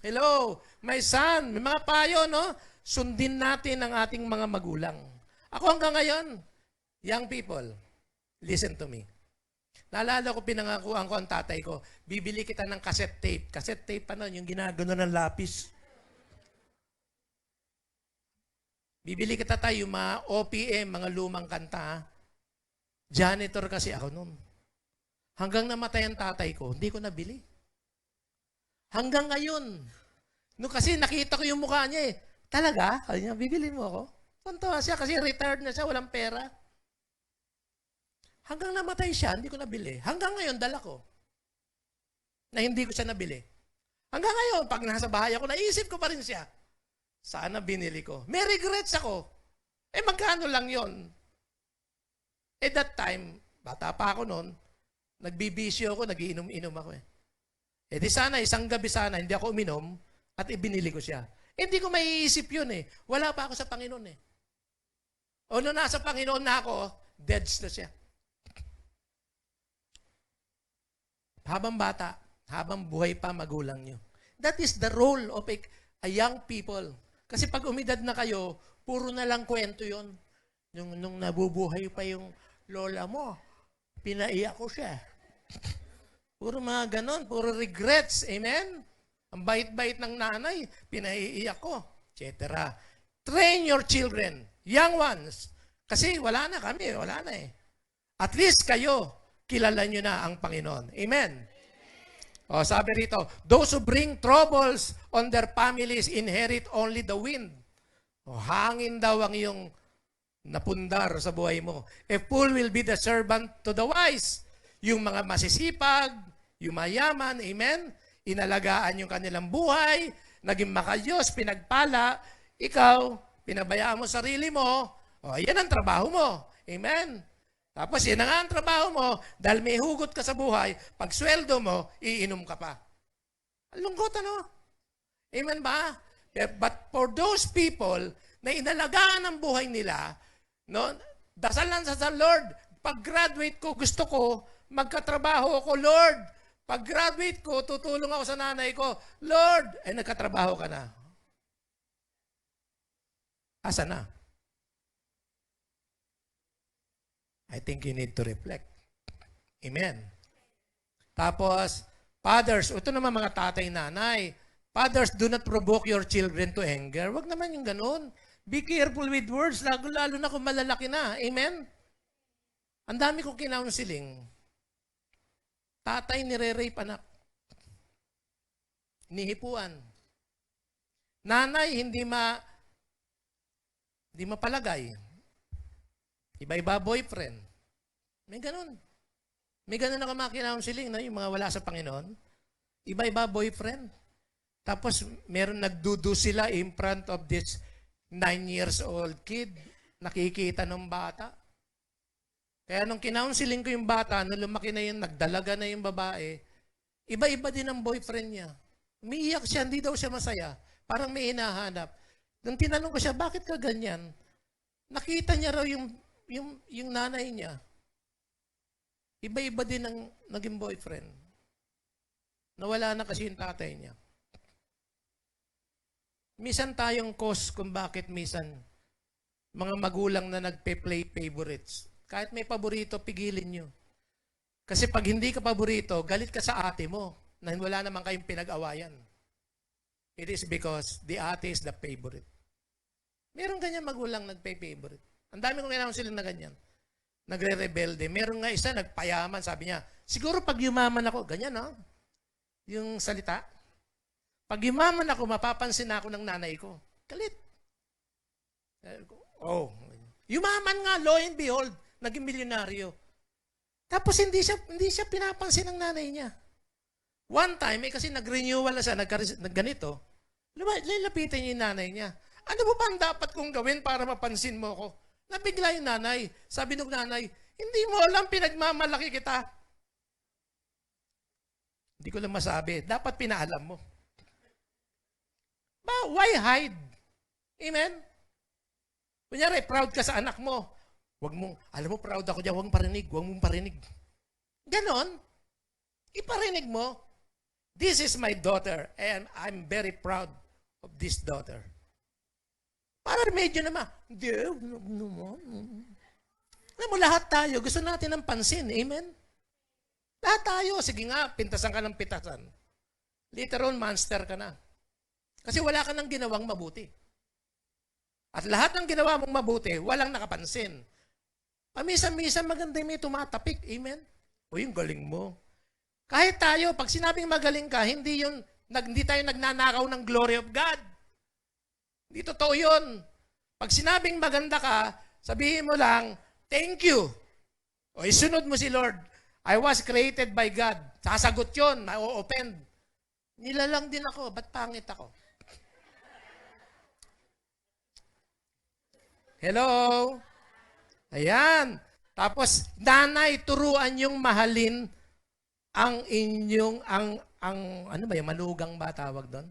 Hello, my son, may mga payo, no? Sundin natin ang ating mga magulang. Ako hanggang ngayon, young people, listen to me. Naalala ko, pinangakuan ko ang tatay ko, bibili kita ng cassette tape. Cassette tape pa nun, yung ginagano ng lapis. Bibili kita tayo, mga OPM, mga lumang kanta. Janitor kasi ako nun. Hanggang namatay ang tatay ko, hindi ko nabili. Hanggang ngayon. No, kasi nakita ko yung mukha niya eh. Talaga? Sabi niya, bibili mo ako? Tuntua siya kasi retired na siya, walang pera. Hanggang namatay siya, hindi ko nabili. Hanggang ngayon, dala ko. Na hindi ko siya nabili. Hanggang ngayon, pag nasa bahay ako, naisip ko pa rin siya. Sana binili ko. May regrets ako. Eh, magkano lang yon? At that time, bata pa ako noon, nagbibisyo ako, nagiinom-inom ako eh. Eh di sana, isang gabi sana, hindi ako uminom at ibinili ko siya. Eh, hindi ko maiisip yun eh. Wala pa ako sa Panginoon eh. O nung nasa Panginoon na ako, deads na siya. Habang bata, habang buhay pa magulang nyo. That is the role of a young people. Kasi pag umidad na kayo, puro na lang kwento yon. Nung nabubuhay pa yung lola mo, pinaiyak ko siya. Puro mga ganon, puro regrets. Amen? Ang bait-bait ng nanay, pinaiiyak ko, etc. Train your children, young ones. Kasi wala na kami, wala na eh. At least kayo, kilala nyo na ang Panginoon. Amen? O, sabi rito, those who bring troubles on their families inherit only the wind. O, hangin daw ang iyong napundar sa buhay mo. A fool will be the servant to the wise. Yung mga masisipag, yung mayaman, amen? Inalagaan yung kanilang buhay, naging makayos, pinagpala, ikaw, pinabayaan mo sarili mo, o, yan ang trabaho mo. Amen? Tapos yan ang trabaho mo, dahil may hugot ka sa buhay, pag sweldo mo, iinom ka pa. Ang lungkot, ano? Amen ba? But for those people na inalagaan ang buhay nila, no, dasal lang sa Lord, pag-graduate ko, gusto ko, magkatrabaho ako, Lord. Pag-graduate ko, tutulong ako sa nanay ko, Lord, ay nagkatrabaho ka na. Asa na? I think you need to reflect. Amen. Tapos, fathers, ito naman mga tatay, nanay, fathers, do not provoke your children to anger. Wag naman yung ganun. Be careful with words, lalo na kung malalaki na. Amen? Ang dami kong kinaunsiling. Tatay nire-rape anak. Nihipuan. Nanay, hindi mapalagay. Iba-iba boyfriend. May ganun. May ganun ako mga kinaunsiling, no? Yung mga wala sa Panginoon. Iba-iba boyfriend. Tapos, meron nagdudu sila in front of this 9 years old kid. Nakikita ng bata. Kaya nung kinaunsiling ko yung bata, nung lumaki na yun, nagdalaga na yung babae, iba-iba din ang boyfriend niya. Umiiyak siya, hindi daw siya masaya. Parang may hinahanap. Nung tinanong ko siya, bakit ka ganyan? Nakita niya raw yung nanay niya. Iba-iba din ang naging boyfriend. Nawala na kasi yung tatay niya. Minsan tayong cause kung bakit minsan Mga magulang na nagpe-play favorites. Kahit may paborito, pigilin nyo. Kasi pag hindi ka paborito, galit ka sa ate mo na wala naman kayong pinag-awayan. It is because the ate is the favorite. Meron ganyan magulang nagpe-favorite. Ang dami kong kinakon sila na ganyan. Nagre-rebelde. Meron nga isa, nagpayaman. Sabi niya, siguro pag yumaman ako, ganyan no? Yung salita. Pag yumaman ako, mapapansin ako ng nanay ko. Galit. Oh. Yumaman nga, lo and behold, naging milyonaryo. Tapos hindi siya pinapansin ng nanay niya. One time, kasi nag-renewal na siya, nagganito, lalapitan niya yung nanay niya. Ano ba ang dapat kong gawin para mapansin mo ko? Nabigla yung nanay. Sabi ng nanay, hindi mo alam, pinagmamalaki kita. Hindi ko lang masabi. Dapat pinaalam mo. Why hide? Amen? Kunyari, proud ka sa anak mo. Huwag mong, alam mo, proud ako dyan, huwag mong parinig. Ganon. Iparinig mo. This is my daughter and I'm very proud of this daughter. Para medyo naman, hindi, alam mo, lahat tayo, gusto natin ng pansin. Amen? Lahat tayo, sige nga, pintasan ka ng pitasan. Later on, monster ka na. Kasi wala ka nang ginawang mabuti. At lahat ng ginawa mong mabuti, walang nakapansin. Pamisa-misa maganda may tumatapik. Amen? O yung galing mo. Kahit tayo, pag sinabing magaling ka, hindi tayo nagnanakaw ng glory of God. Hindi totoo yun. Pag sinabing maganda ka, sabihin mo lang, thank you. O isunod mo si Lord. I was created by God. Sasagot yun, ma-open. Nilalang din ako, ba't pangit ako? Hello? Ayan. Tapos, nanay, turuan yung mahalin ang inyong, ano ba yung malugang ba tawag doon?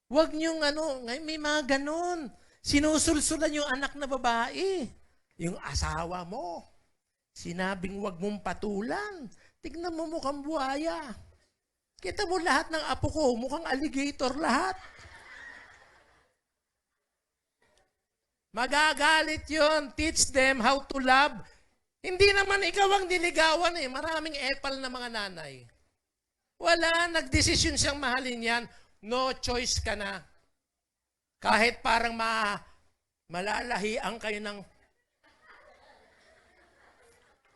Huwag niyong ngayon may mga ganon. Sinusulsulan yung anak na babae. Yung asawa mo. Sinabing huwag mong patulan. Tignan mo mukhang buhaya. Kita mo lahat ng apo ko, mukhang alligator lahat. Magagalit yon. Teach them how to love. Hindi naman ikaw ang diligawan eh. Maraming epal na mga nanay. Wala, nagdesisyon siyang mahalin yan. No choice ka na. Kahit parang malalahian kayo ng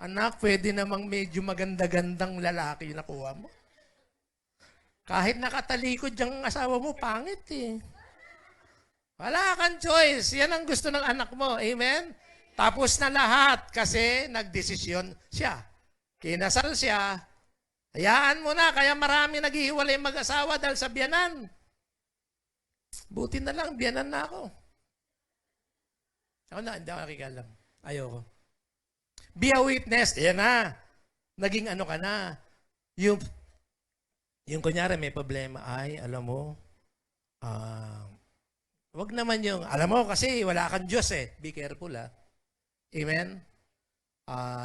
anak, pwede namang medyo maganda-gandang lalaki yung nakuha mo. Kahit nakatalikod yung asawa mo, pangit eh. Wala kang choice. Yan ang gusto ng anak mo. Amen? Tapos na lahat kasi nagdesisyon siya. Kinasal siya. Hayaan mo na, kaya marami naghihiwalay mag-asawa dahil sa biyanan. Buti na lang, biyanan na ako. Ako na, hindi ako nakikialam. Ayoko. Be a witness. Yan na. Naging ano ka na. Yung kunyari may problema, ay, alam mo, wag naman yung, alam mo kasi wala kang Diyos eh. Be careful ah. Amen?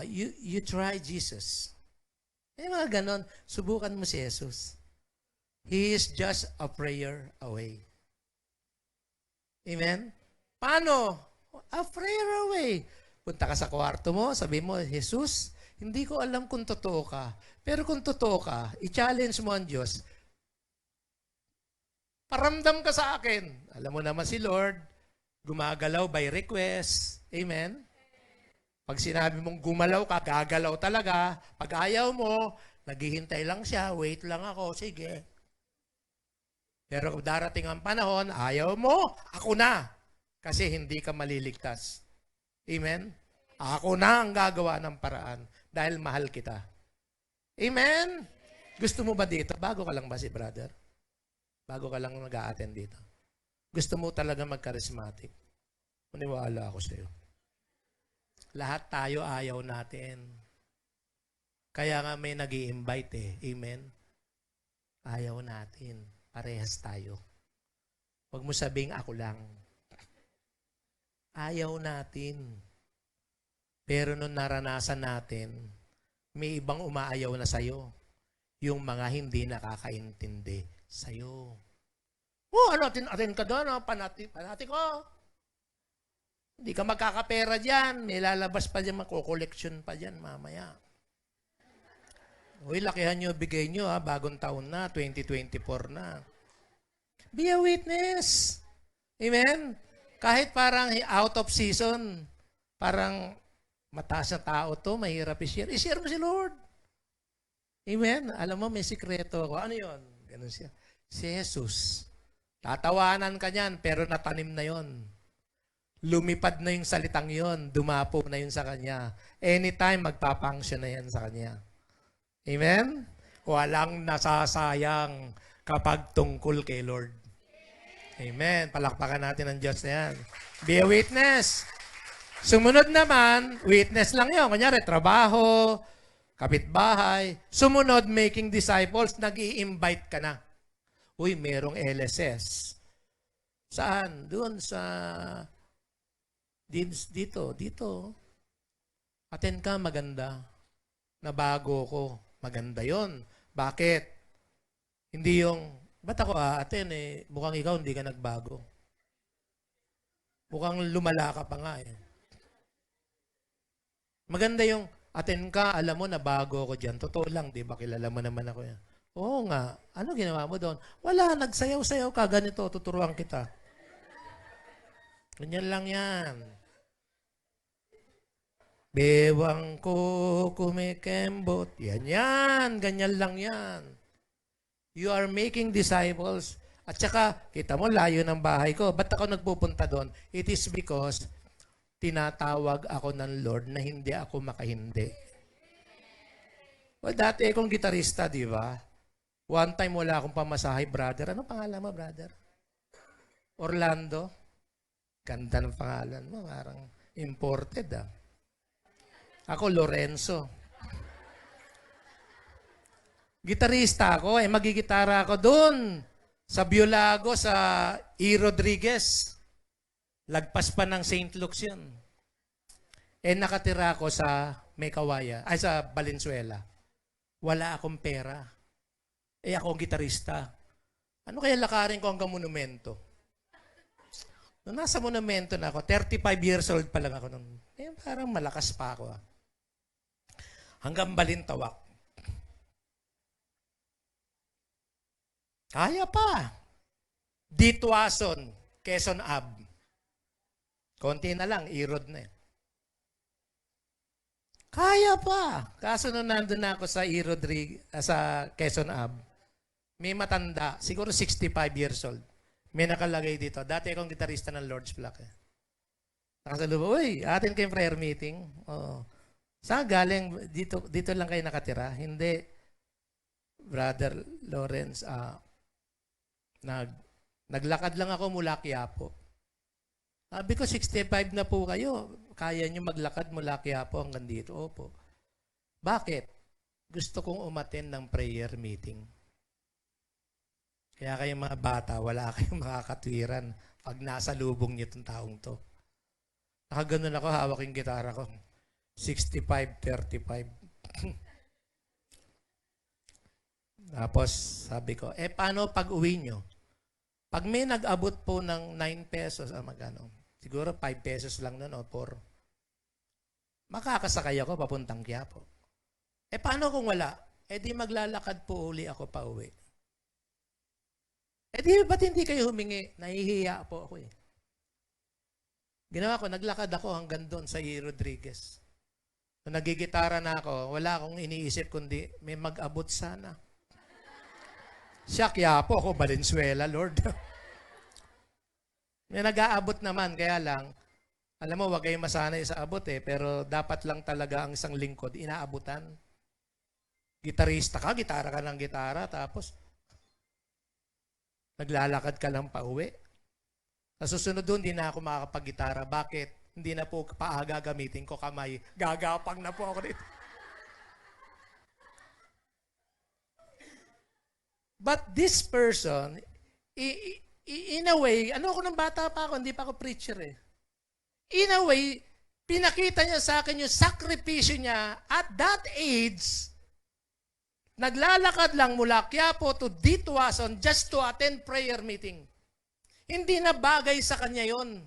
You try Jesus. May mga ganon. Subukan mo si Jesus. He is just a prayer away. Amen? Paano? A prayer away. Punta ka sa kwarto mo, sabi mo, Jesus, hindi ko alam kung totoo ka. Pero kung totoo ka, i-challenge mo ang Diyos. Paramdam ka sa akin. Alam mo naman si Lord, gumagalaw by request. Amen? Pag sinabi mong gumalaw ka, gagalaw talaga. Pag ayaw mo, naghihintay lang siya, wait lang ako, sige. Pero kung darating ang panahon, ayaw mo, ako na. Kasi hindi ka maliligtas. Amen? Ako na ang gagawa ng paraan dahil mahal kita. Amen? Gusto mo ba dito? Bago ka lang ba si brother? Bago ka lang nag-a-attend dito. Gusto mo talaga mag-charismatic? Maniwala ako sa iyo. Lahat tayo ayaw natin. Kaya nga may nag-i-invite eh. Amen? Ayaw natin. Parehas tayo. Huwag mo sabing ako lang. Ayaw natin. Pero nung naranasan natin, may ibang umaayaw na sa'yo. Yung mga hindi nakakaintindi sa'yo. Oh, ano, atin ka doon, panati ko. Hindi ka magkakapera dyan. May lalabas pa dyan, mako-collection pa dyan mamaya. Uy, lakihan nyo, bigay nyo ha, bagong taon na, 2024 na. Be a witness. Amen? Kahit parang out of season, parang mataas na tao to, mahirap i-share. I-share mo si Lord. Amen? Alam mo, may sikreto ako. Ano yun? Ganun siya. Si Jesus. Tatawanan ka niyan, pero natanim na yon. Lumipad na yung salitang yon. Dumapo na yun sa kanya. Anytime, magpapunction na yan sa kanya. Amen? Walang nasasayang kapag tungkol kay Lord. Amen. Palakpakan natin ang Diyos na yan. Be a witness. Sumunod naman, witness lang yun. Kunyari, trabaho, kapitbahay. Sumunod, making disciples, nag-i-invite ka na. Uy, merong LSS. Saan? Doon sa... Dito. Attend ka, maganda. Nabago ko. Maganda yon. Bakit? Hindi yung... Ba't ako aaten eh? Mukhang ikaw hindi ka nagbago. Mukhang lumala ka pa nga eh. Maganda yung attend ka, alam mo na bago ako dyan. Totoo lang, di ba? Kilala mo naman ako yan. Oo nga. Ano ginawa mo doon? Wala, nagsayaw-sayaw ka. Ganito, tuturuan kita. Ganyan lang yan. Bewang ko kumikembot. Yan. Ganyan lang yan. You are making disciples. At saka, kita mo, layo ng bahay ko. Ba't ako nagpupunta doon? It is because tinatawag ako ng Lord na hindi ako makahindi. Well, dati akong gitarista, di ba? One time wala akong pamasahe, brother. Ano pangalan mo, brother? Orlando? Ganda ng pangalan mo. Parang imported, ah. Ako, Lorenzo. Gitarista ako, magigitara ako doon sa Biolago, sa E. Rodriguez. Lagpas pa ng St. Luke's yun. Nakatira ako sa Mekawaya, sa Valenzuela. Wala akong pera. Ako ang gitarista. Ano kaya lakarin ko hanggang monumento? Nung nasa monumento na ako, 35 years old pa lang ako nun. Parang malakas pa ako. Hanggang Balintawak. Kaya pa. Dituason, Quezon Ave. Konti na lang, irod na. Kaya pa. Kaso nung nandun na ako sa sa Quezon Ave, may matanda, siguro 65 years old. May nakalagay dito. Dati akong gitarista ng Lord's Flock. Nakasalubo, uy, atin kayong prayer meeting. Oo. Saan galing? Dito lang kayo nakatira? Hindi. Brother Lawrence, naglakad lang ako mula Quiapo. Sabi ko, 65 na po kayo. Kaya nyo maglakad mula Quiapo hanggang dito. Opo. Bakit? Gusto kong umattend ng prayer meeting. Kaya kayong mga bata, wala kayong makakatwiran pag nasa lubong niyo itong taong to. Nakaganon ako, hawak yung gitara ko. 65-35. Tapos sabi ko, paano pag uwi nyo? Pag may nag-abot po ng 9 pesos, magkano? Siguro 5 pesos lang nun o 4. Makakasakay ako papuntang Quiapo. Paano kung wala? Di maglalakad po uli ako pa uwi. Di ba't hindi kayo humingi? Nahihiya po ako eh. Ginawa ko, naglakad ako hanggang doon sa E. Rodriguez. Nung nagigitara na ako, wala akong iniisip kundi may mag-abot sana. Siya, Quiapo, ako, Valenzuela, Lord. May nag-aabot naman, kaya lang, alam mo, wag kayong masanay sa abot pero dapat lang talaga ang isang lingkod, inaabutan. Gitarista ka, gitara ka ng gitara, tapos naglalakad ka lang pa uwi. Sa susunod doon, hindi na ako makakapag-gitara. Bakit? Hindi na po paa gagamitin ko kamay. Gagapang na po ako dito. But this person, in a way, ano ako nung bata pa ako, hindi pa ako preacher eh. In a way, pinakita niya sa akin yung sakripisyo niya at that age, naglalakad lang mula Quiapo to Dituason just to attend prayer meeting. Hindi na bagay sa kanya yon.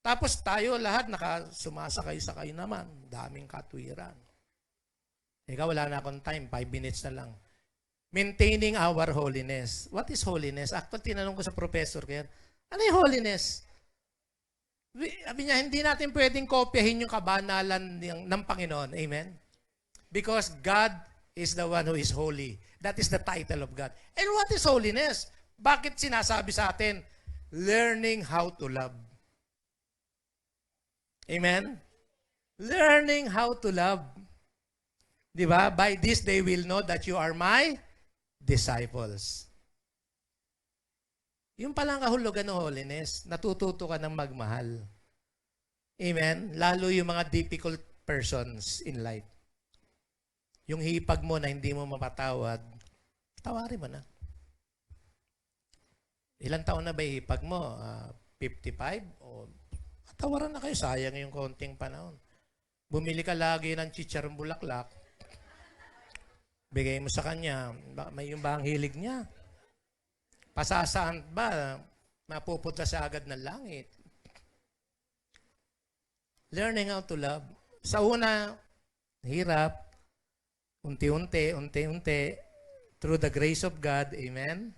Tapos tayo lahat sumasakay-sakay naman. Daming katwiran. Ikaw, wala na akong time. 5 minutes na lang. Maintaining our holiness. What is holiness? Actually, tinanong ko sa professor kaya, ano yung holiness? Sabi niya, hindi natin pwedeng kopyahin yung kabanalan ng Panginoon. Amen? Because God is the one who is holy. That is the title of God. And what is holiness? Bakit sinasabi sa atin? Learning how to love. Amen? Learning how to love. Di ba? By this they will know that you are my disciples. Yung palang kahulugan ng holiness, natututo ka ng magmahal. Amen? Lalo yung mga difficult persons in life. Yung hipag mo na hindi mo mapatawad, tawarin mo na. Ilang taon na ba yung hipag mo? 55? O tawaran na kayo, sayang yung konting panahon. Bumili ka lagi ng chicharong bulaklak, bigay mo sa kanya, may yung ba ang hilig niya? Pasasaan ba? Mapupunta sa agad ng langit. Learning how to love. Sa una, hirap, unti-unti, through the grace of God, amen?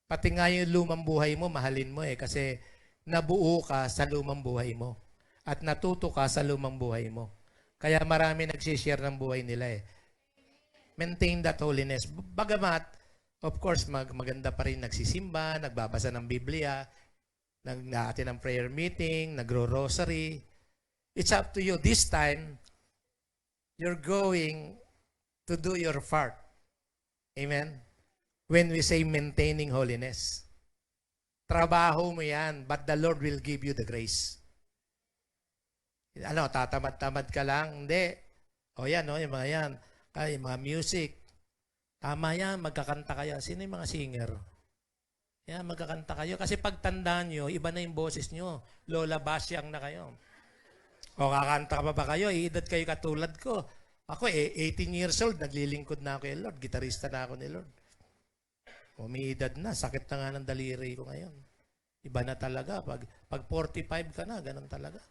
Pati nga yung lumang buhay mo, mahalin mo kasi nabuo ka sa lumang buhay mo. At natuto ka sa lumang buhay mo. Kaya marami nagsishare ng buhay nila Maintain that holiness. Bagamat, of course, maganda pa rin nagsisimba, nagbabasa ng Biblia, nag-aatin ng prayer meeting, nagro-rosary. It's up to you. This time, you're going to do your part. Amen? When we say maintaining holiness. Trabaho mo yan, but the Lord will give you the grace. Ano, tatamad-tamad ka lang? Hindi. O yan, yung mga yan. Ay, mga music. Tama yan, magkakanta kayo. Sino yung mga singer? Yan, magkakanta kayo. Kasi pagtandaan nyo, iba na yung boses nyo. Lola Basyang na kayo. O kakanta pa ba kayo? Iedad kayo katulad ko. Ako 18 years old, naglilingkod na ako kay Lord. Gitarista na ako ni Lord. Umiidad na, sakit na nga ng daliri ko ngayon. Iba na talaga. Pag 45 ka na, ganun talaga.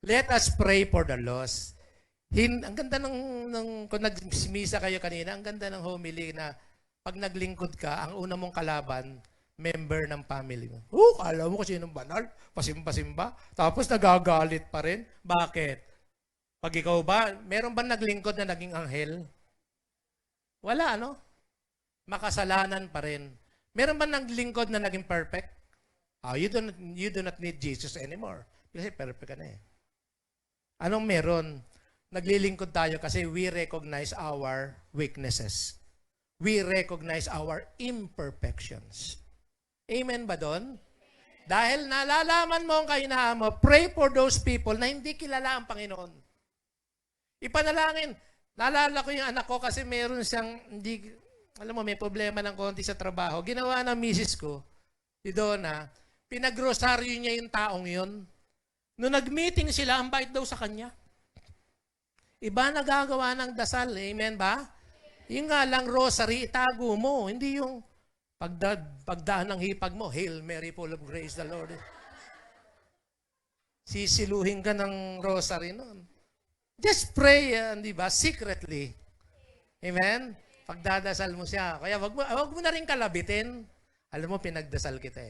Let us pray for the lost. Ang ganda kung nagsimisa kayo kanina, ang ganda ng homily na pag naglingkod ka, ang una mong kalaban, member ng family mo. Kala mo kasi sinong banal, pasimba-simba, tapos nagagalit pa rin. Bakit? Pag ikaw ba, meron ba naglingkod na naging anghel? Wala, no? Makasalanan pa rin. Meron ba naglingkod na naging perfect? You do not need Jesus anymore. Kasi perfect ka na Anong meron? Naglilingkod tayo kasi we recognize our weaknesses. We recognize our imperfections. Amen ba doon? Dahil nalalaman mo ang kahinaan mo, pray for those people na hindi kilala ang Panginoon. Ipanalangin. Naalala ko yung anak ko kasi meron siyang, alam mo, may problema ng konti sa trabaho. Ginawa ng misis ko, si Donna, pinagrosaryo niya yung taong yun. Noong nag-meeting sila, ang bait daw sa kanya. Iba nagagawa ng dasal, amen ba? Yung nga lang rosary, itago mo. Hindi yung pagdaan ng hipag mo, Hail Mary, full of grace, the Lord. Sisiluhin ka ng rosary noon. Just pray, di ba? Secretly. Amen? Pagdadasal mo siya. Kaya wag mo na rin kalabitin. Alam mo, pinagdasal kita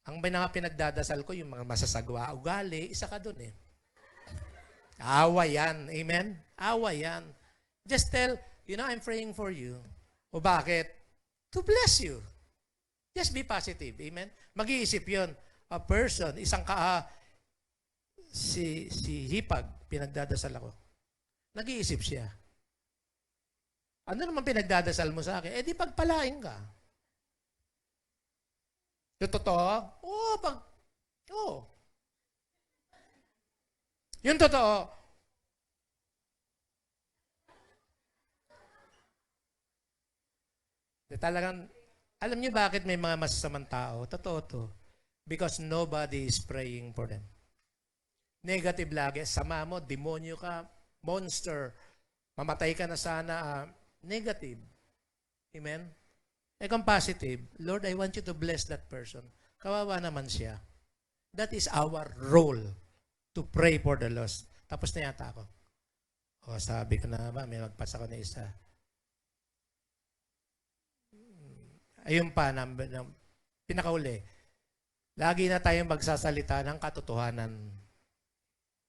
Ang mga pinagdadasal ko, yung mga masasagwa, ugali, isa ka dun Awa yan. Amen? Awa yan. Just tell, I'm praying for you. O bakit? To bless you. Just be positive. Amen? Mag-iisip yun. A person, si Hipag, pinagdadasal ako. Nag-iisip siya. Ano naman pinagdadasal mo sa akin? Di pagpalain ka. Totoo? Oo. Yung totoo. Talagang, alam niyo bakit may mga masasamang tao? Totoo to. Because nobody is praying for them. Negative lagi. Sama mo, demonyo ka, monster, mamatay ka na sana. Negative. Amen? Kung positive, Lord, I want you to bless that person. Kawawa naman siya. That is our role to pray for the lost. Tapos na yata ako. O, sabi ko na ba, may magpasa ko na isa. Ayun pa, pinakauli. Lagi na tayong magsasalita ng katotohanan.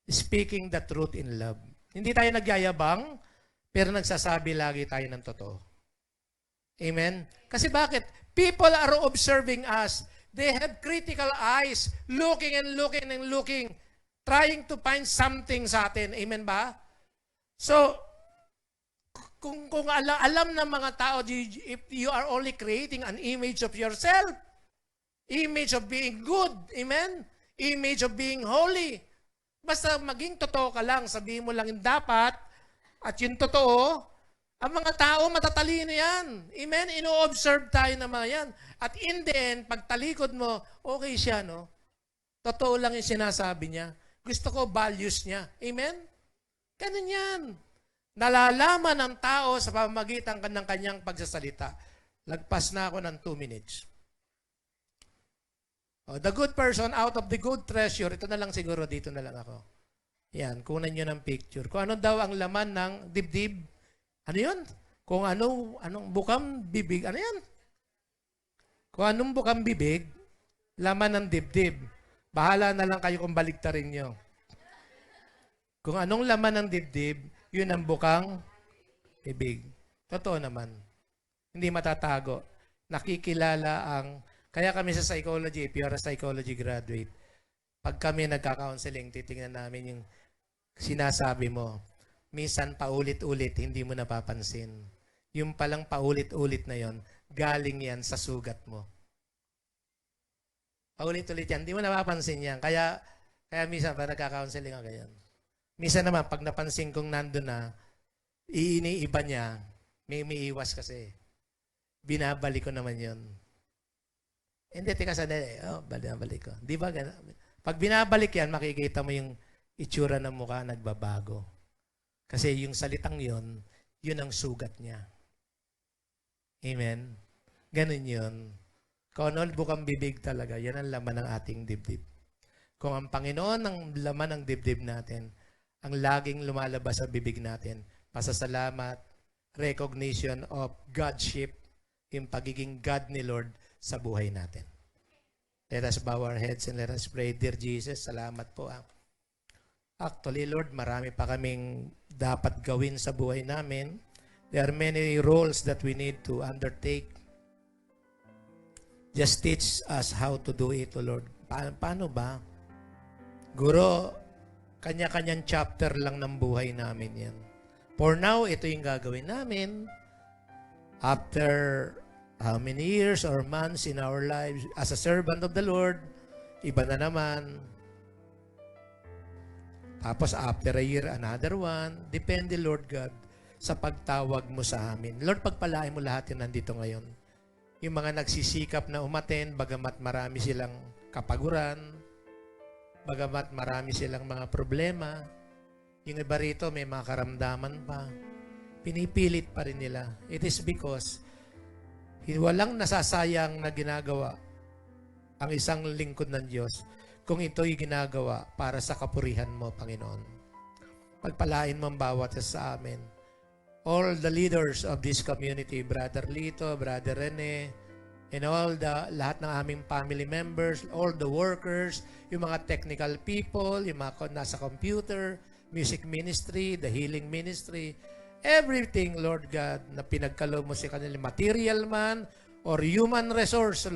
Speaking the truth in love. Hindi tayo nagyayabang, pero nagsasabi lagi tayo ng totoo. Amen? Kasi bakit? People are observing us. They have critical eyes, looking and looking and looking, trying to find something sa atin. Amen ba? So, kung alam ng mga tao, if you are only creating an image of yourself, image of being good, amen? Image of being holy. Basta maging totoo ka lang, sabihin mo lang yung dapat, at yung totoo, ang mga tao matatalino yan. Amen? Ino-observe tayo ng mga yan. At in the end, pag talikod mo, okay siya, no? Totoo lang yung sinasabi niya. Gusto ko values niya. Amen? Ganun yan. Nalalaman ng tao sa pamamagitan ng kanyang pagsasalita. Lagpas na ako ng 2 minutes. Oh, the good person out of the good treasure, ito na lang siguro, dito na lang ako. Yan, kunan nyo ng picture. Kung ano daw ang laman ng dibdib, ano yun? Kung anong bukang bibig, ano yan? Kung anong bukang bibig, laman ng dibdib. Bahala na lang kayo kung baliktarin nyo. Kung anong laman ng dibdib, yun ang bukang bibig. Totoo naman. Hindi matatago. Nakikilala ang... Kaya kami sa psychology, if you are a psychology graduate, pag kami nagka-counseling, titingnan namin yung sinasabi mo. Minsan paulit-ulit, hindi mo napapansin. Yung palang paulit-ulit na yon, galing yan sa sugat mo. Paulit-ulit yan, hindi mo napapansin yan. Kaya minsan, pag nagka-counseling ako ganyan. Minsan naman, pag napansin kong nandun na, iniiba niya, may umiiwas kasi. Binabalik ko naman yun. Hindi, tika sandali. Oh, binabalik ko. Di ba ganun? Pag binabalik yan, makikita mo yung itsura ng mukha nagbabago. Kasi yung salitang yun, yun ang sugat niya. Amen? Ganun yun. Kung ano bukang bibig talaga, yan ang laman ng ating dibdib. Kung ang Panginoon ang laman ng dibdib natin, ang laging lumalabas sa bibig natin, pasasalamat, recognition of Godship, yung pagiging God ni Lord sa buhay natin. Let us bow our heads and let us pray. Dear Jesus, salamat po. Actually, Lord, marami pa kaming dapat gawin sa buhay namin. There are many roles that we need to undertake. Just teach us how to do it, O Lord. Paano ba? Guro, kanya-kanyang chapter lang ng buhay namin yan. For now, ito yung gagawin namin. After how many years or months in our lives as a servant of the Lord, iba na naman. Tapos after a year, another one. Depende, Lord God, sa pagtawag mo sa amin. Lord, pagpalain mo lahat yung nandito ngayon. Yung mga nagsisikap na umaten, bagamat marami silang kapaguran, bagamat marami silang mga problema, yung iba rito may mga karamdaman pa, pinipilit pa rin nila. It is because walang nasasayang na ginagawa ang isang lingkod ng Diyos kung ito'y ginagawa para sa kapurihan mo, Panginoon. Pagpalain mo ang bawat sa amin. All the leaders of this community, Brother Lito, Brother Rene, and lahat ng aming family members, all the workers, yung mga technical people, yung mga nasa computer, music ministry, the healing ministry, everything, Lord God, na pinagkaloob mo sa kanila, material man or human resource,